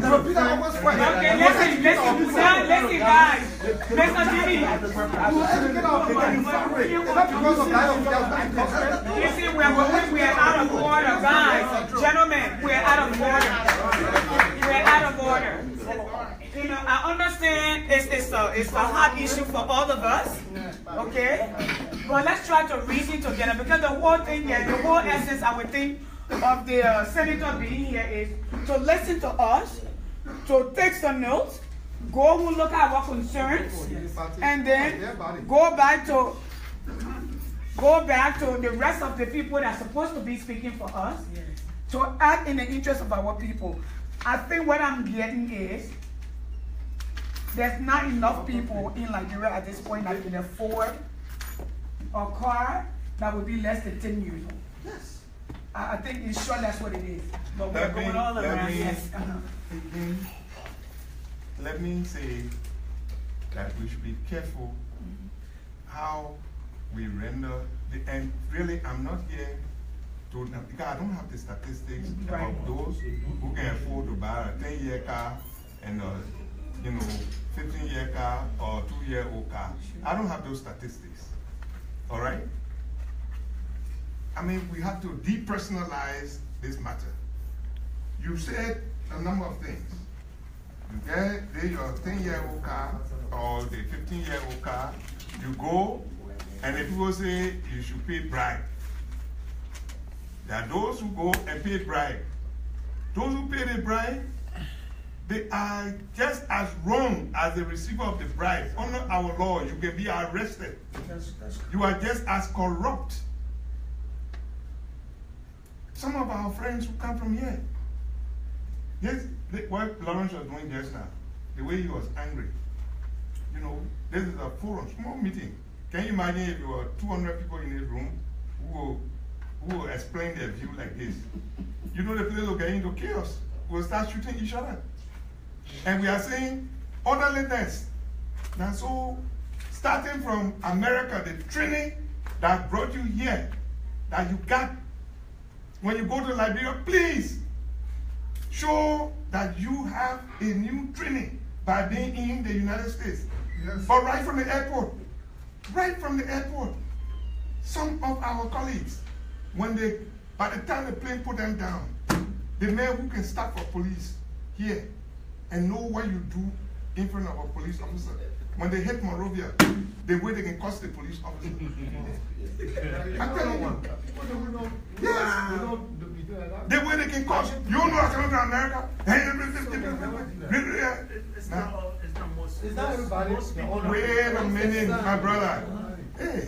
guys. Mr. Jimmy. You see, we are out of order, guys. Gentlemen, we are out of order. We are out of order. You know, I understand it's a hot issue for all of us, okay? But let's try to reason together because the whole thing here, the whole essence, I would think, of the senator being here is to listen to us, to take some notes, go and look at our concerns, and then go back to the rest of the people that are supposed to be speaking for us, to act in the interest of our people. I think what I'm getting is there's not enough people in Liberia at this point that can afford a car that would be less than 10 years old. Yes. I think in short that's what it is. But we're going all around. Yes. Let me say that we should be careful how we render and really I'm not here to, because I don't have the statistics about those who can afford to buy a 10-year car and a 15-year car or 2-year-old car. I don't have those statistics. All right? I mean, we have to depersonalize this matter. You said a number of things. You get your 10-year-old car or the 15-year-old car, you go, and the people say you should pay bribe. There are those who go and pay bribe. Those who pay the bribe, they are just as wrong as the receiver of the bribe. Under our law, you can be arrested. You are just as corrupt. Some of our friends who come from here, yes, what Lawrence was doing just now, the way he was angry. You know, this is a forum, small meeting. Can you imagine if you were 200 people in this room who will explain their view like this? You know the place will get into chaos. We'll start shooting each other. And we are saying orderliness. Now, so starting from America, the training that brought you here, that you got when you go to Liberia, please show that you have a new training by being in the United States. Yes. But right from the airport, some of our colleagues, by the time the plane put them down, the man who can stop for police here and know what you do in front of a police officer, when they hit Monrovia, the way they can cost the police officer. I'm telling you. Yes. The way they can cost. You know I come to America. It's not everybody. Wait a minute, my brother. Hey,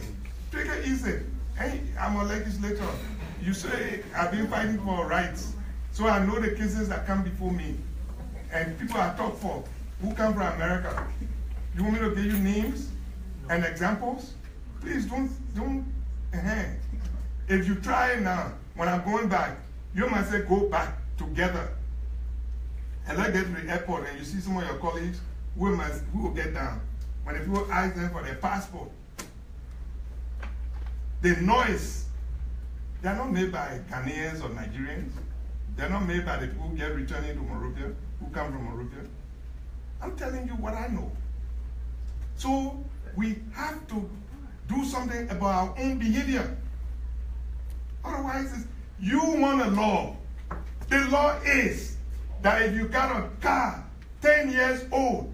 take it easy. Hey, I'm a legislator. You say I've been fighting for rights. So I know the cases that come before me. And people I talk for who come from America. You want me to give you names and examples? Please don't. If you try now, when I'm going back, you might say go back together. And let's get to the airport and you see some of your colleagues who will get down. When the people ask them for their passport, the noise, they're not made by Ghanaians or Nigerians. They're not made by the people who get returning to Monrovia, who come from Monrovia. I'm telling you what I know. So we have to do something about our own behavior. Otherwise, you want a law. The law is that if you got a car 10 years old,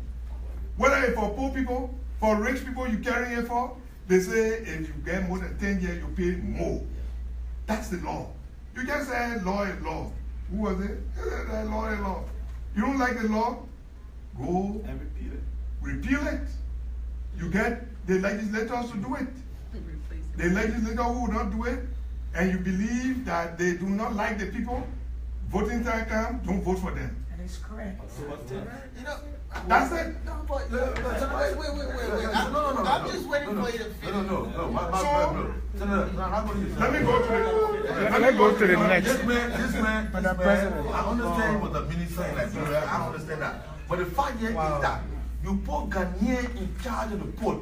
whether it's for poor people, for rich people you carry it for, they say if you get more than 10 years, you pay more. That's the law. You just say law is law. Who was it? Law is law. You don't like the law? Go and repeal it. Repeal it. You get the legislators to do it. The legislator who will not do it, and you believe that they do not like the people, voting time comes, don't vote for them. That is correct. You know, that's it. No, but wait. I'm just waiting for you to finish. No. Let me go to the next. This man, I understand what the minister in Liberia, I understand that. But the fact here is that you put Ghanaian in charge of the port.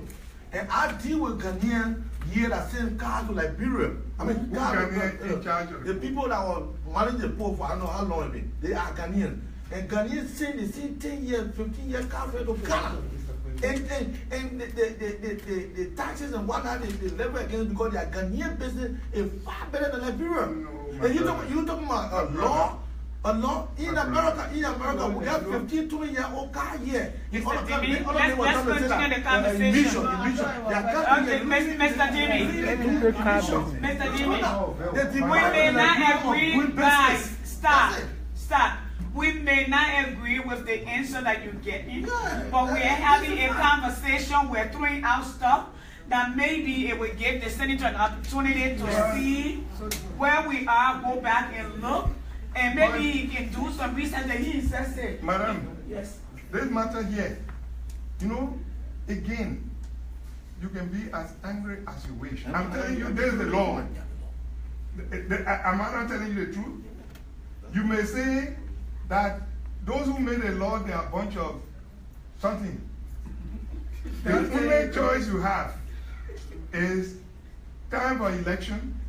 And I deal with Ghanaian here that send cars to Liberia. I mean, Ghanaian in charge of the people that were managing the port for I don't know how long it's been. They are Ghanaian. And Ghanaians send the same 10 years, 15 years car to Ghana. And the taxes and whatnot they level against because their Ghanaian business is far better than Liberia. And you talking about a law in America, we got 15, 20-year-old car here. Let's continue the conversation. Mr. Jimmy, we may not agree, guys, stop. We may not agree with the answer that you're getting, but we're having a conversation, we're throwing out stuff that maybe it will give the senator an opportunity to see where we are, go back and look. And maybe he can do some research that he himself said. Madam, yes. This matter here, you know, again, you can be as angry as you wish. I'm telling you, there's the law. Am I not telling you the truth? You may say that those who made a law, they are a bunch of something. The only choice you have is time for election.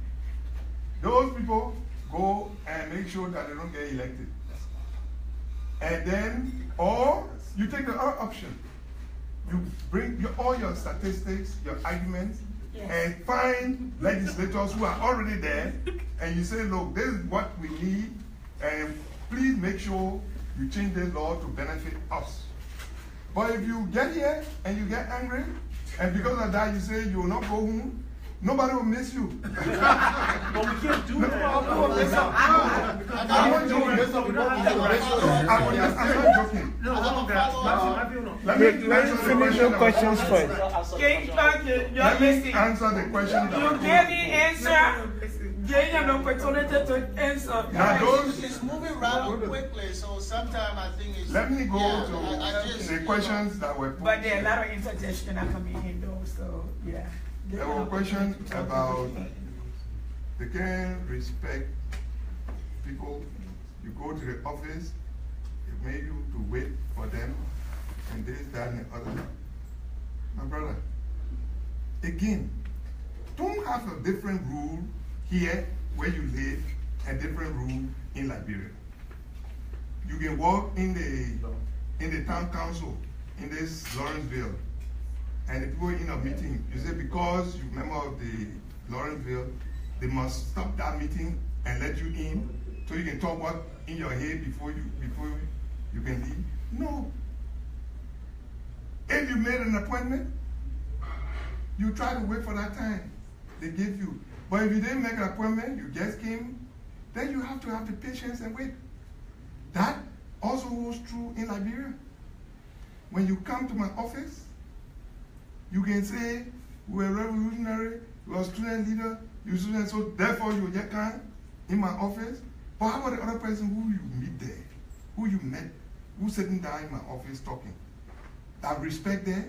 Those people go and make sure that they don't get elected. And then, or you take the other option. You bring all your statistics, your arguments, and find legislators who are already there, and you say, look, this is what we need, and please make sure you change the law to benefit us. But if you get here and you get angry, and because of that you say you will not go home, nobody will miss you. But we can't do that. I'm not joking. Let me finish your questions first. Let me answer the question. You gave me answer. Now those, It's moving rather quickly, so sometimes I think it's. let me go yeah, to I just, the questions that were put. But there are a lot of interjection are coming in though, so yeah. There were questions about they can respect people. You go to the office, it made you to wait for them, and this, that, and the other. My brother, again, don't have a different rule here where you live and different rule in Liberia. You can walk in the town council in this Lawrenceville, and the people in a meeting, you say because you're a member of the Lawrenceville, they must stop that meeting and let you in so you can talk what in your head before you can leave. No. If you made an appointment, you try to wait for that time they give you. But if you didn't make an appointment, you just came, then you have to have the patience and wait. That also holds true in Liberia. When you come to my office, you can say, we're revolutionary, you're a student leader, you're student, so therefore you just come in my office. But how about the other person who you meet there, who you met, who's sitting down in my office talking? That respect there?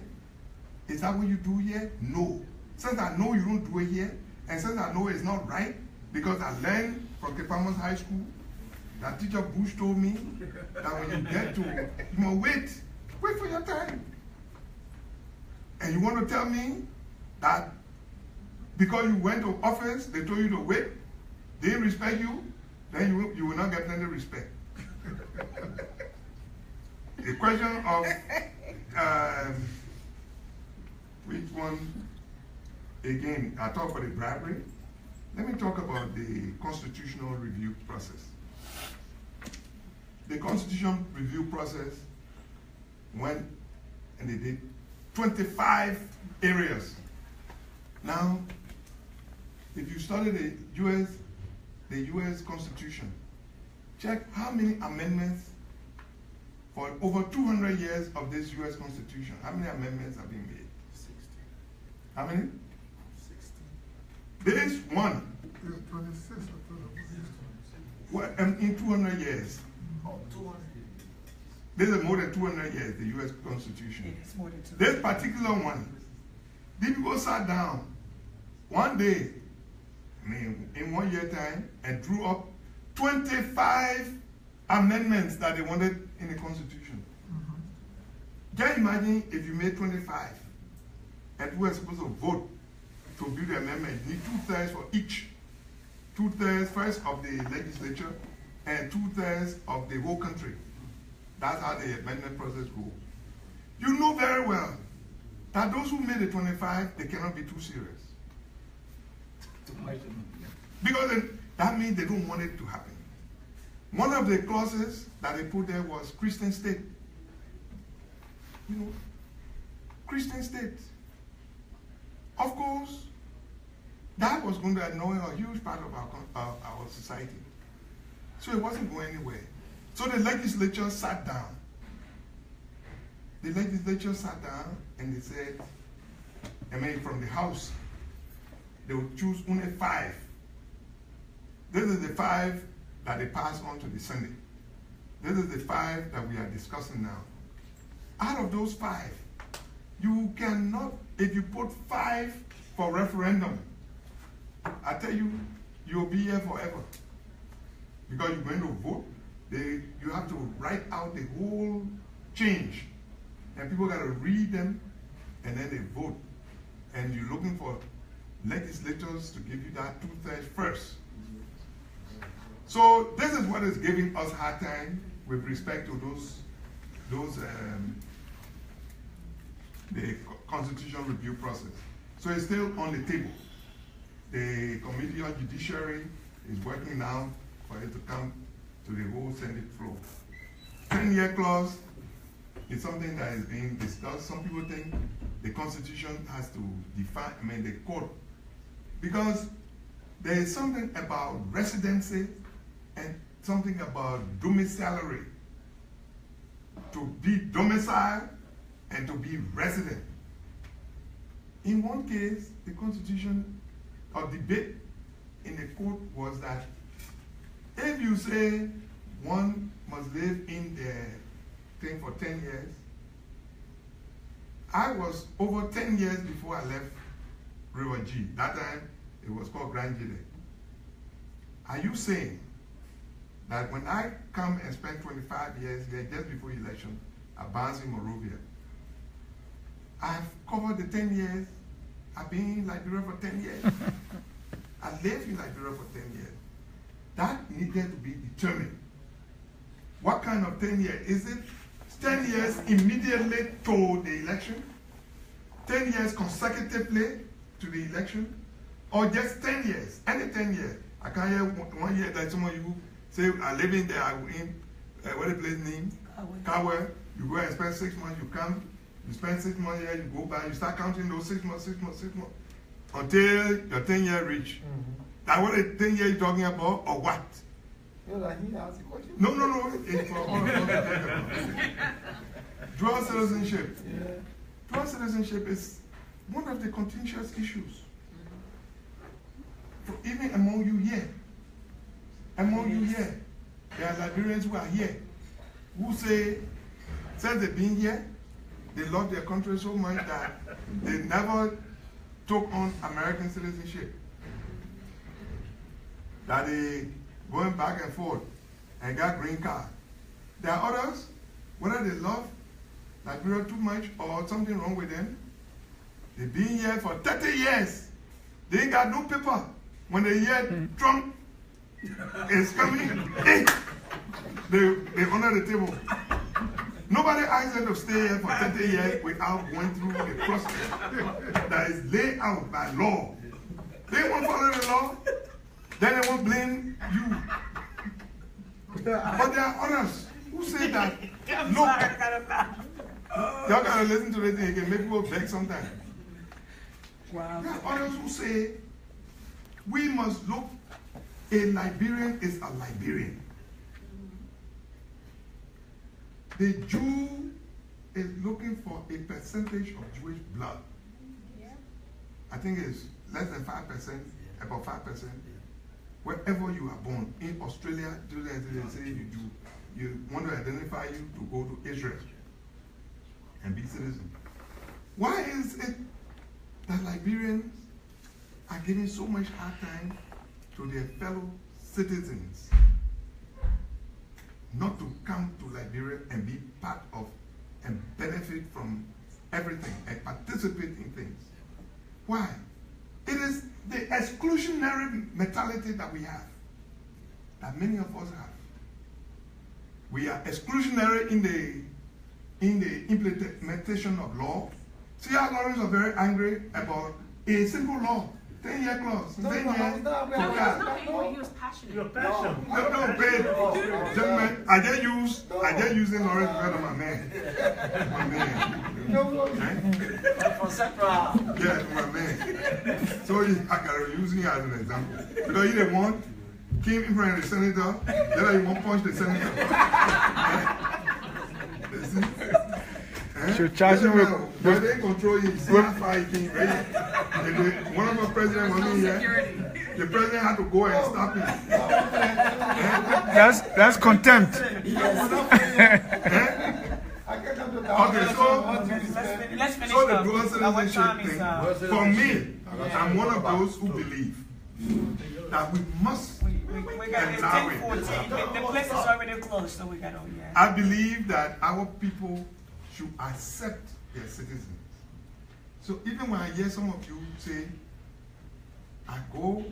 Is that what you do here? No. Since I know you don't do it here, and since I know it's not right, because I learned from Kepamas High School, that teacher Bush told me that when you get to, you must wait for your time. And you want to tell me that because you went to office, they told you to wait, they didn't respect you, then you will not get any respect. The question of which one, again, I talk about the bribery. Let me talk about the constitutional review process. The constitutional review process went and they did 25 areas. Now, if you study the US Constitution, check how many amendments for over 200 years of this US Constitution. How many amendments have been made? 60. How many? 60. This one. 26. Well, in 200 years. Oh, 200. This is more than 200 years, the US Constitution. It's more than 200. This particular one, the people sat down one day, in 1 year time, and drew up 25 amendments that they wanted in the Constitution. Can you imagine if you made 25 and we were supposed to vote to build the amendment? You need 2/3 for each. 2/3 first of the legislature and 2/3 of the whole country. That's how the amendment process goes. You know very well that those who made the 25, they cannot be too serious. Because that means they don't want it to happen. One of the clauses that they put there was Christian state. You know, Christian state. Of course, that was going to annoy a huge part of our society. So it wasn't going anywhere. So the legislature sat down. The legislature sat down and they said, from the House, they would choose only 5. This is the 5 that they pass on to the Senate. This is the 5 that we are discussing now. Out of those 5, you cannot, if you put 5 for referendum, I tell you, you'll be here forever. Because you're going to vote, you have to write out the whole change. And people got to read them, and then they vote. And you're looking for legislators to give you that 2/3 first. So this is what is giving us hard time with respect to the constitutional review process. So it's still on the table. The Committee on Judiciary is working now for it to come to the whole Senate floor. 10-year clause is something that is being discussed. Some people think the Constitution has to define, the code, because there is something about residency and something about domiciliary. To be domiciled and to be resident. In one case, the Constitution or debate in the court was that if you say one must live in the thing for 10 years, I was over 10 years before I left River G. That time, it was called Grand Gile. Are you saying that when I come and spend 25 years here just before election at Barnsley, Monrovia, I've covered the 10 years, I've been in Liberia for 10 years. I lived in Liberia for 10 years. That needed to be determined. What kind of 10 years? Is it 10 years immediately to the election? 10 years consecutively to the election? Or just 10 years? Any 10 years? I can't hear 1 year that some of you say, I live in there, what the place name? Kawa. You go and spend 6 months, you come, you spend 6 months here, you go back, you start counting those 6 months, 6 months, 6 months, until your 10-year reach. Now what the 10 years you're talking about, or what? No. It's for all of us to think about. Dual citizenship. Dual citizenship is one of the contentious issues. For even among you here. There are Liberians who are here, who say, since they've been here, they love their country so much that they never took on American citizenship. That they going back and forth and got green card. There are others, whether they love Liberia too much or something wrong with them, they've been here for 30 years. They ain't got no paper. When they hear Trump is coming, they honor the table. Nobody asked them to stay here for 30 years without going through the process that is laid out by law. They won't follow the law, then they won't blame you. But there are others who say that, y'all gotta listen to this thing, it can make people beg sometimes. Wow. There are others who say, we must look, a Liberian is a Liberian. The Jew is looking for a percentage of Jewish blood. Yeah. I think it's less than 5%, about 5%. Wherever you are born, in Australia, they say you want to identify you to go to Israel and be citizen. Why is it that Liberians are giving so much hard time to their fellow citizens not to come to Liberia and be part of and benefit from everything and participate in things? Why? It is the exclusionary mentality that we have, that many of us have. We are exclusionary in the implementation of law. See how Lawrence are very angry about a simple law. 10-year clause. 10 years. He was passionate. You're passionate. No, babe. Gentlemen, I just using Lawrence because of my man. My man. Yeah, my man. So I gotta use him as an example. Because he didn't want, came in front of the senator, then he won't punch the senator. Should charge him with. But they control him. See how far he came, right? One of our presidents was in here. The president had to go and stop him. That's contempt. Okay, so the dual citizenship thing, for me, I'm one of those who believe that we must allow it. The place is already closed, so we got on. I believe that our people should accept their citizens. So even when I hear some of you say, I go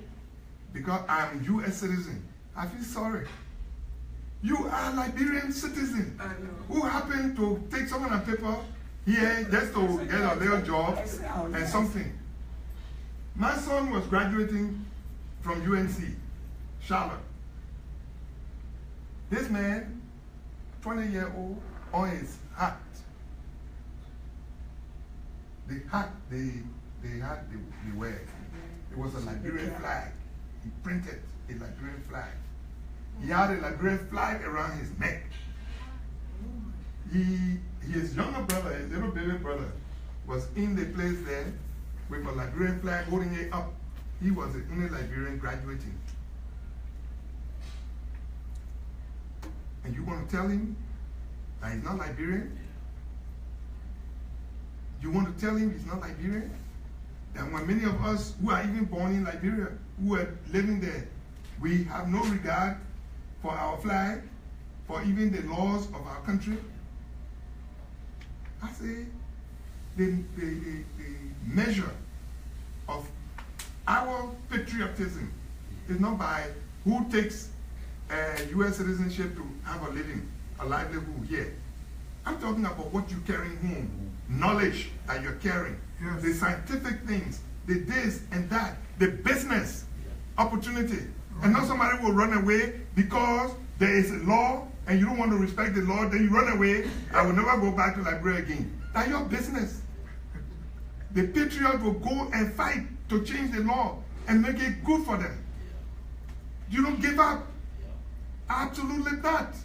because I'm a U.S. citizen, I feel sorry. You are a Liberian citizen who happen to take some of the paper here just to get a little job and something. My son was graduating from UNC, Charlotte. This man 20-year-old on his hat. The hat they wear. It was a Liberian flag. He printed a Liberian flag. He had a Liberian flag around his neck. His younger brother, his little baby brother, was in the place there with a Liberian flag holding it up. He was the only Liberian graduating. And you want to tell him that he's not Liberian? You want to tell him he's not Liberian? And when many of us who are even born in Liberia, who are living there, we have no regard for our flag, for even the laws of our country. I say the measure of our patriotism is not by who takes U.S. citizenship to have a living, a livelihood here. I'm talking about what you're carrying home, knowledge that you're carrying, yes. The scientific things, the this and that, the business opportunity. And not somebody will run away because there is a law and you don't want to respect the law, then you run away. I will never go back to Liberia again. That's your business. The patriot will go and fight to change the law and make it good for them. You don't give up. Absolutely not.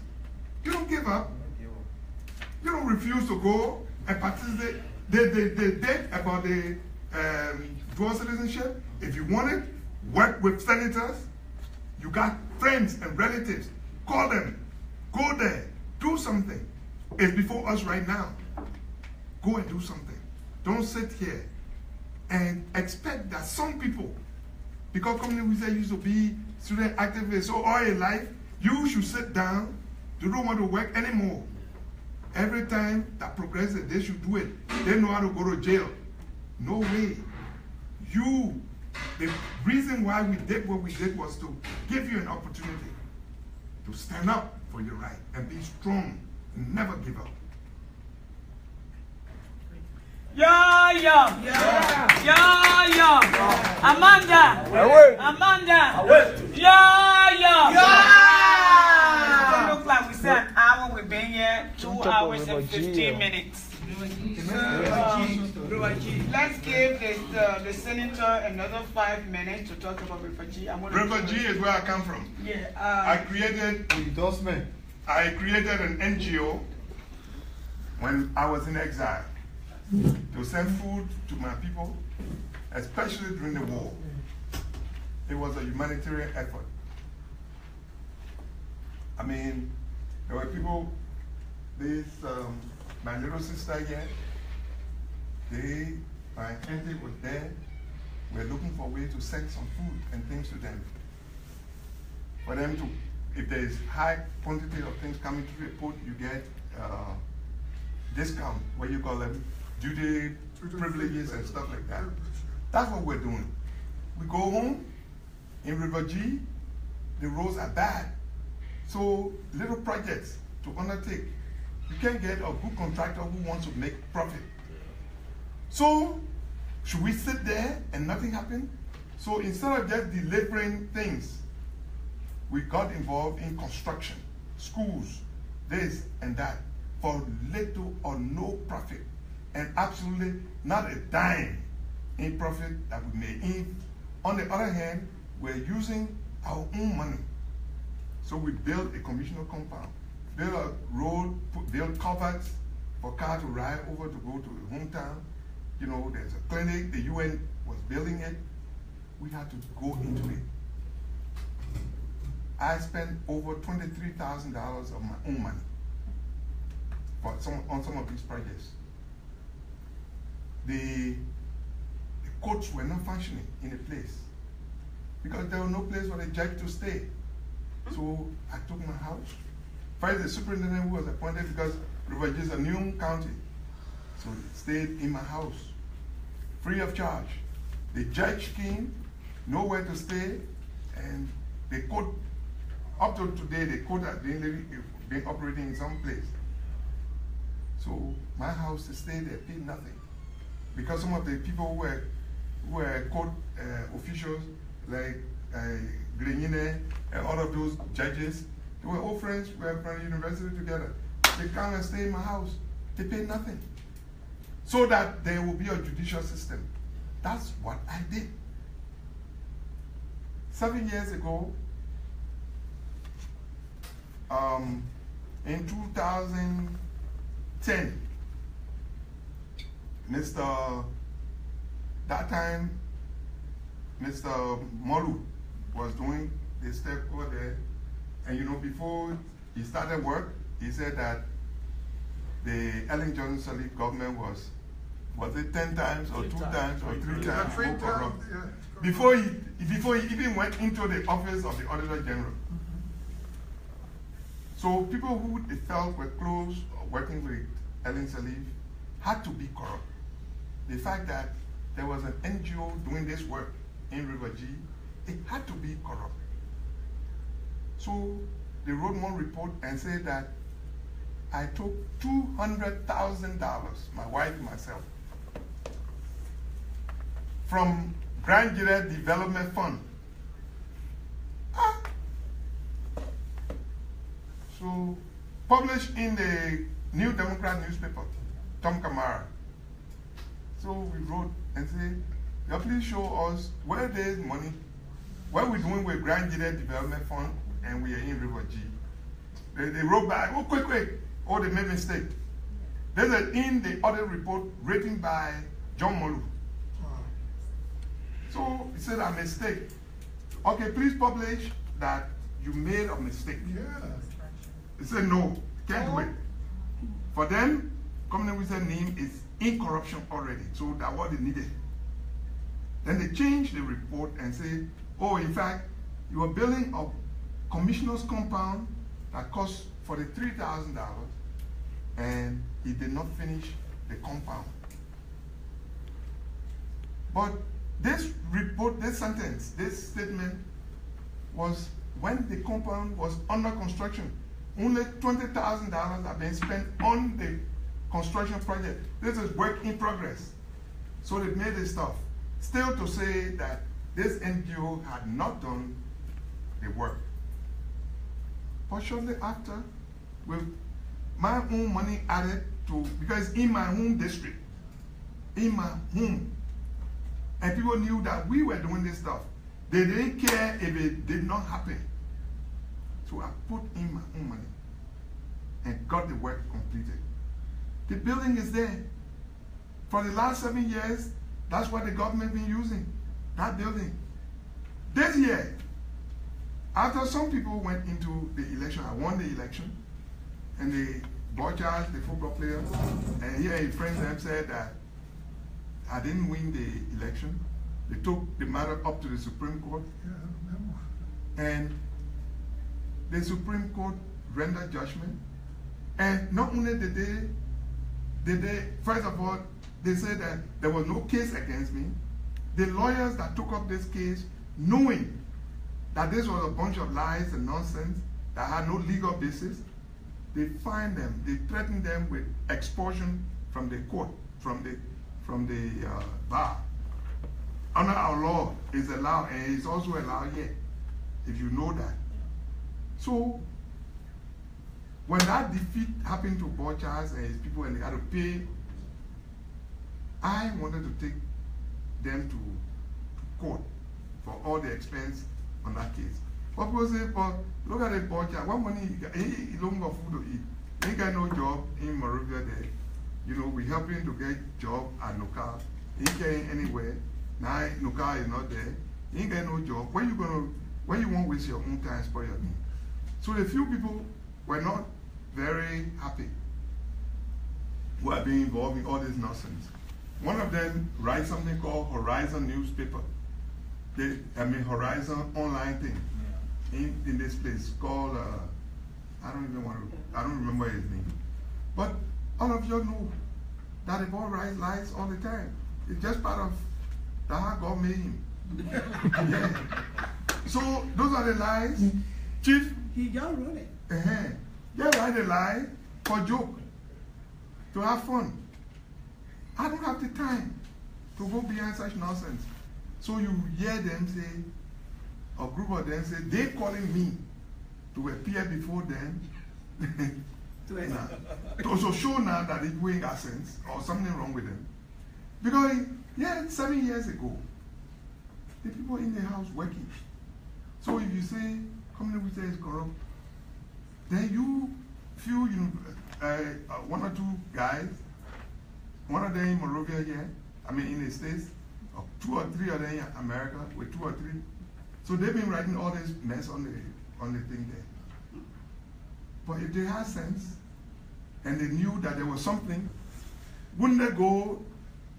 You don't give up. You don't refuse to go and participate. They did about the dual citizenship. If you want it, work with senators. You got friends and relatives. Call them. Go there. Do something. It's before us right now. Go and do something. Don't sit here and expect that some people, because Conmany B used to be student activists all your life, you should sit down. You don't want to work anymore. Every time that progresses, they should do it. They know how to go to jail. No way. The reason why we did what we did was to give you an opportunity to stand up for your right and be strong and never give up. Yeah. Amanda. Yeah. It looks like we said an hour. We've been here 2 hours and 15 minutes. Let's give the senator another 5 minutes to talk about River Gee. River Gee is where I come from. Yeah. I created endorsement. I created an NGO when I was in exile to send food to my people, especially during the war. It was a humanitarian effort. I mean, there were people, my little sister here, my auntie was there. We're looking for a way to send some food and things to them. For them to, if there is high quantity of things coming to the port, you get discount, what you call them, duty privileges and stuff like that. That's what we're doing. We go home in River Gee, the roads are bad. So little projects to undertake. You can't get a good contractor who wants to make profit. So should we sit there and nothing happen? So instead of just delivering things, we got involved in construction, schools, this and that, for little or no profit, and absolutely not a dime in profit that we made. On the other hand, we're using our own money. So we built a conventional compound, built a road, built culverts for cars to ride over to go to the hometown. You know, there's a clinic, the UN was building it. We had to go into it. I spent over $23,000 of my own money on some of these projects. The courts were not functioning in a place because there was no place for the judge to stay. So I took my house. First, the superintendent who was appointed because River Gee is a new county. So he stayed in my house, free of charge. The judge came, nowhere to stay, and the court, up to today, the court has been operating in some place. So my house to stay there paid nothing. Because some of the people who were court officials, like Grenyine and all of those judges, they were all friends, we were from the university together. they come and stay in my house. They pay nothing. So that there will be a judicial system. That's what I did. 7 years ago, in 2010, that time, Mr. Molu was doing the step over there, and you know, before he started work, he said that the Ellen Johnson Sirleaf government was it 10 times or 2 times or 3 times more corrupt? Before he even went into the office of the Auditor General. So people who they felt were close or working with Ellen Sirleaf had to be corrupt. The fact that there was an NGO doing this work in River G, it had to be corrupt. So they wrote one report and said that I took $200,000, my wife and myself, from Grand Girard Development Fund. So published in the New Democrat newspaper, Tom Kamara. So we wrote and said, "Yeah, please show us where there's money, what we're doing with Grand Girard Development Fund, and we are in River G." They wrote back, "Oh, quick, oh, they made a mistake." There's in the audit report written by John Molu. So he said, "A mistake." Okay, please publish that you made a mistake. Yeah. He said, "No, can't do it." For them, Conmany B's name is in corruption already, so that's what they needed. Then they changed the report and said, "Oh, in fact, you are building a commissioner's compound that cost $43,000, and he did not finish the compound." But this report, this sentence, this statement was when the compound was under construction. Only $20,000 have been spent on the construction project. This is work in progress. So they made this stuff. Still to say that this NGO had not done the work. But shortly after, with my own money added to, because in my home district, in my home, and people knew that we were doing this stuff. They didn't care if it did not happen. So I put in my own money and got the work completed. The building is there. For the last 7 years, that's what the government been using, that building. This year, after some people went into the election, I won the election, and the Borchers, the football players, and here a friend of them said that I didn't win the election. They took the matter up to the Supreme Court. And the Supreme Court rendered judgment. And not only did they, first of all, they said that there was no case against me. The lawyers that took up this case, knowing that this was a bunch of lies and nonsense that had no legal basis, they fined them, they threatened them with expulsion from the court, from the bar. Under our law, it's allowed, and it's also allowed here, if you know that. So, when that defeat happened to Borchers and his people and they had to pay, I wanted to take them to court for all the expense on that case. But people say, "But look at the Borchers, what money he got? He don't got food to eat. He ain't got no job in Monrovia there. You know, we help him to get job at Nokal. He ain't getting anywhere. Now Nokal is not there. He ain't got no job. When you won't waste your own time, spoil your name?" So the few people were not very happy who are being involved in all this nonsense. One of them writes something called Horizon newspaper. Horizon online thing in this place called, I don't remember his name. But all of you know that the boy writes lies all the time. It's just part of how God made him. Yeah. So those are the lies. Chief, he just wrote it. Just write a lie for joke, to have fun. I don't have the time to go behind such nonsense. So you hear them say, a group of them say, they calling me to appear before them To show now that the people ain't got sense or something wrong with them. Because, yeah, 7 years ago, the people in the house working. So if you say Conmany B is corrupt, then you few, one or two guys, one of them in Monrovia here, I mean in the States, or 2 or 3 of them in America with 2 or 3. So they've been writing all this mess on the thing there. But if they had sense and they knew that there was something, wouldn't they go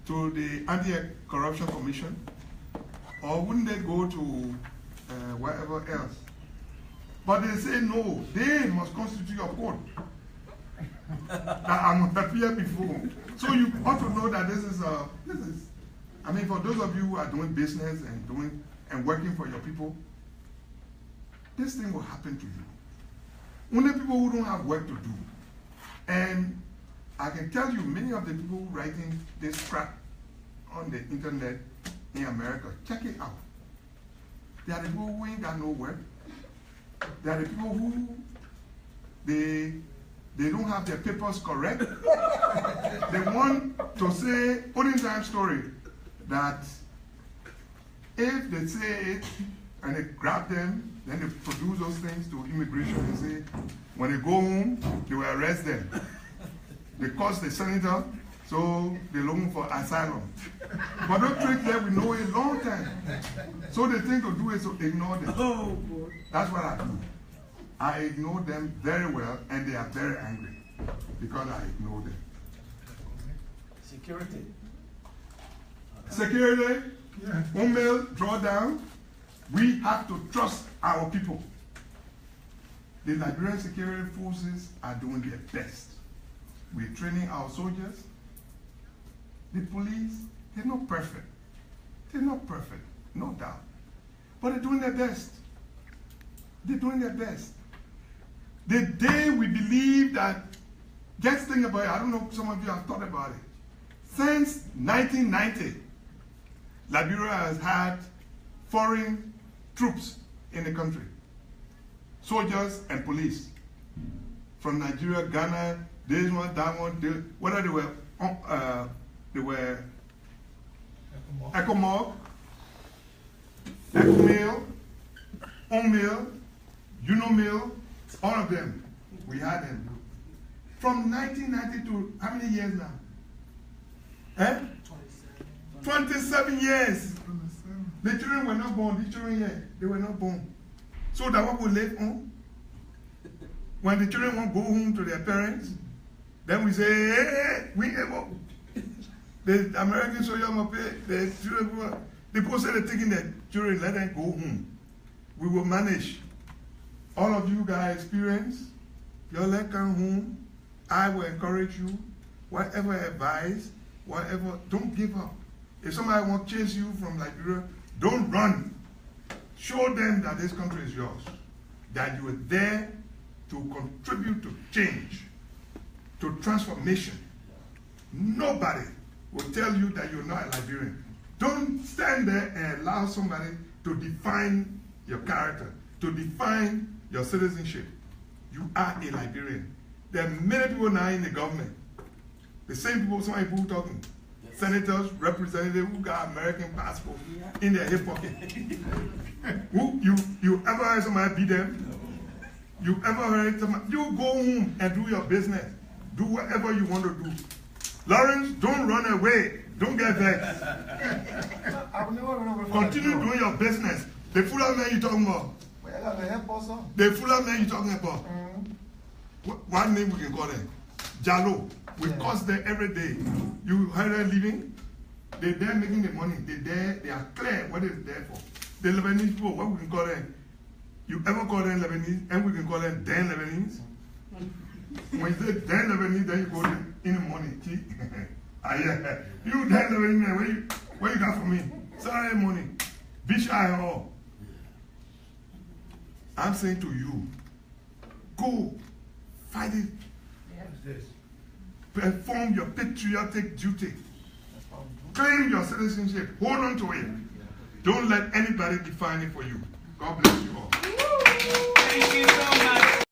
to the Anti-Corruption Commission, or wouldn't they go to wherever else? But they say no, they must constitute a court that I must appear before. So you ought to know that this is, I mean, for those of you who are doing business and working for your people, this thing will happen to you. Only people who don't have work to do. And I can tell you, many of the people writing this crap on the internet in America, check it out. They are the people who ain't got no work. They are the people who they don't have their papers correct. They want to say, olden time story, that if they say it and they grab them, then they produce those things to immigration and say, when they go home, they will arrest them. They cost the senator, so they're looking for asylum. But those tricks there, we know a long time. So the thing to do is to ignore them. Oh, that's what I do. I ignore them very well, and they are very angry because I ignore them. Security. Security, email, drawdown. We have to trust our people. The Liberian security forces are doing their best. We're training our soldiers. The police, they're not perfect. They're not perfect, no doubt. But they're doing their best. They're doing their best. The day we believe that, just think about it, I don't know if some of you have thought about it. Since 1990, Liberia has had foreign troops in the country. Soldiers and police. From Nigeria, Ghana, this one, that one, whether they were ECOMOG, ECOMIL, OMIL, UNOMIL, all of them, we had them. From 1990 to how many years now? 27 years. The children were not born, the children here, they were not born. So that what we live on? When the children won't go home to their parents, then we say, hey, we ever. The American soldiers must pay, the children, the people say they're taking their children, let them go home. We will manage. All of you guys experience, you'll let come home. I will encourage you, whatever advice, whatever, don't give up. If somebody wants to chase you from Liberia, don't run. Show them that this country is yours, that you are there to contribute to change, to transformation. Nobody will tell you that you're not a Liberian. Don't stand there and allow somebody to define your character, to define your citizenship. You are a Liberian. There are many people now in the government. The same people, some people talking. Yes. Senators, representatives who got American passports in their hip pocket. You ever heard somebody beat them? No. You ever heard somebody? You go home and do your business. Do whatever you want to do. Lawrence, don't run away. Don't get vexed. Continue doing your business. The full of men you talking about? The full of men you talking about? What name we can call them? Jalo. We cost them every day. You heard them leaving? They're there making the money. They are clear what it's there for. The Lebanese people, what we can call them? You ever call them Lebanese? And we can call them Dan Lebanese? When you say Dan Lebanese, then you go in the morning. See? Yeah. You Dan Lebanese, what you got for me? Saturday morning. Beach eye all. I'm saying to you, go fight it. Perform your patriotic duty. Claim your citizenship. Hold on to it. Don't let anybody define it for you. God bless you all. Thank you so much.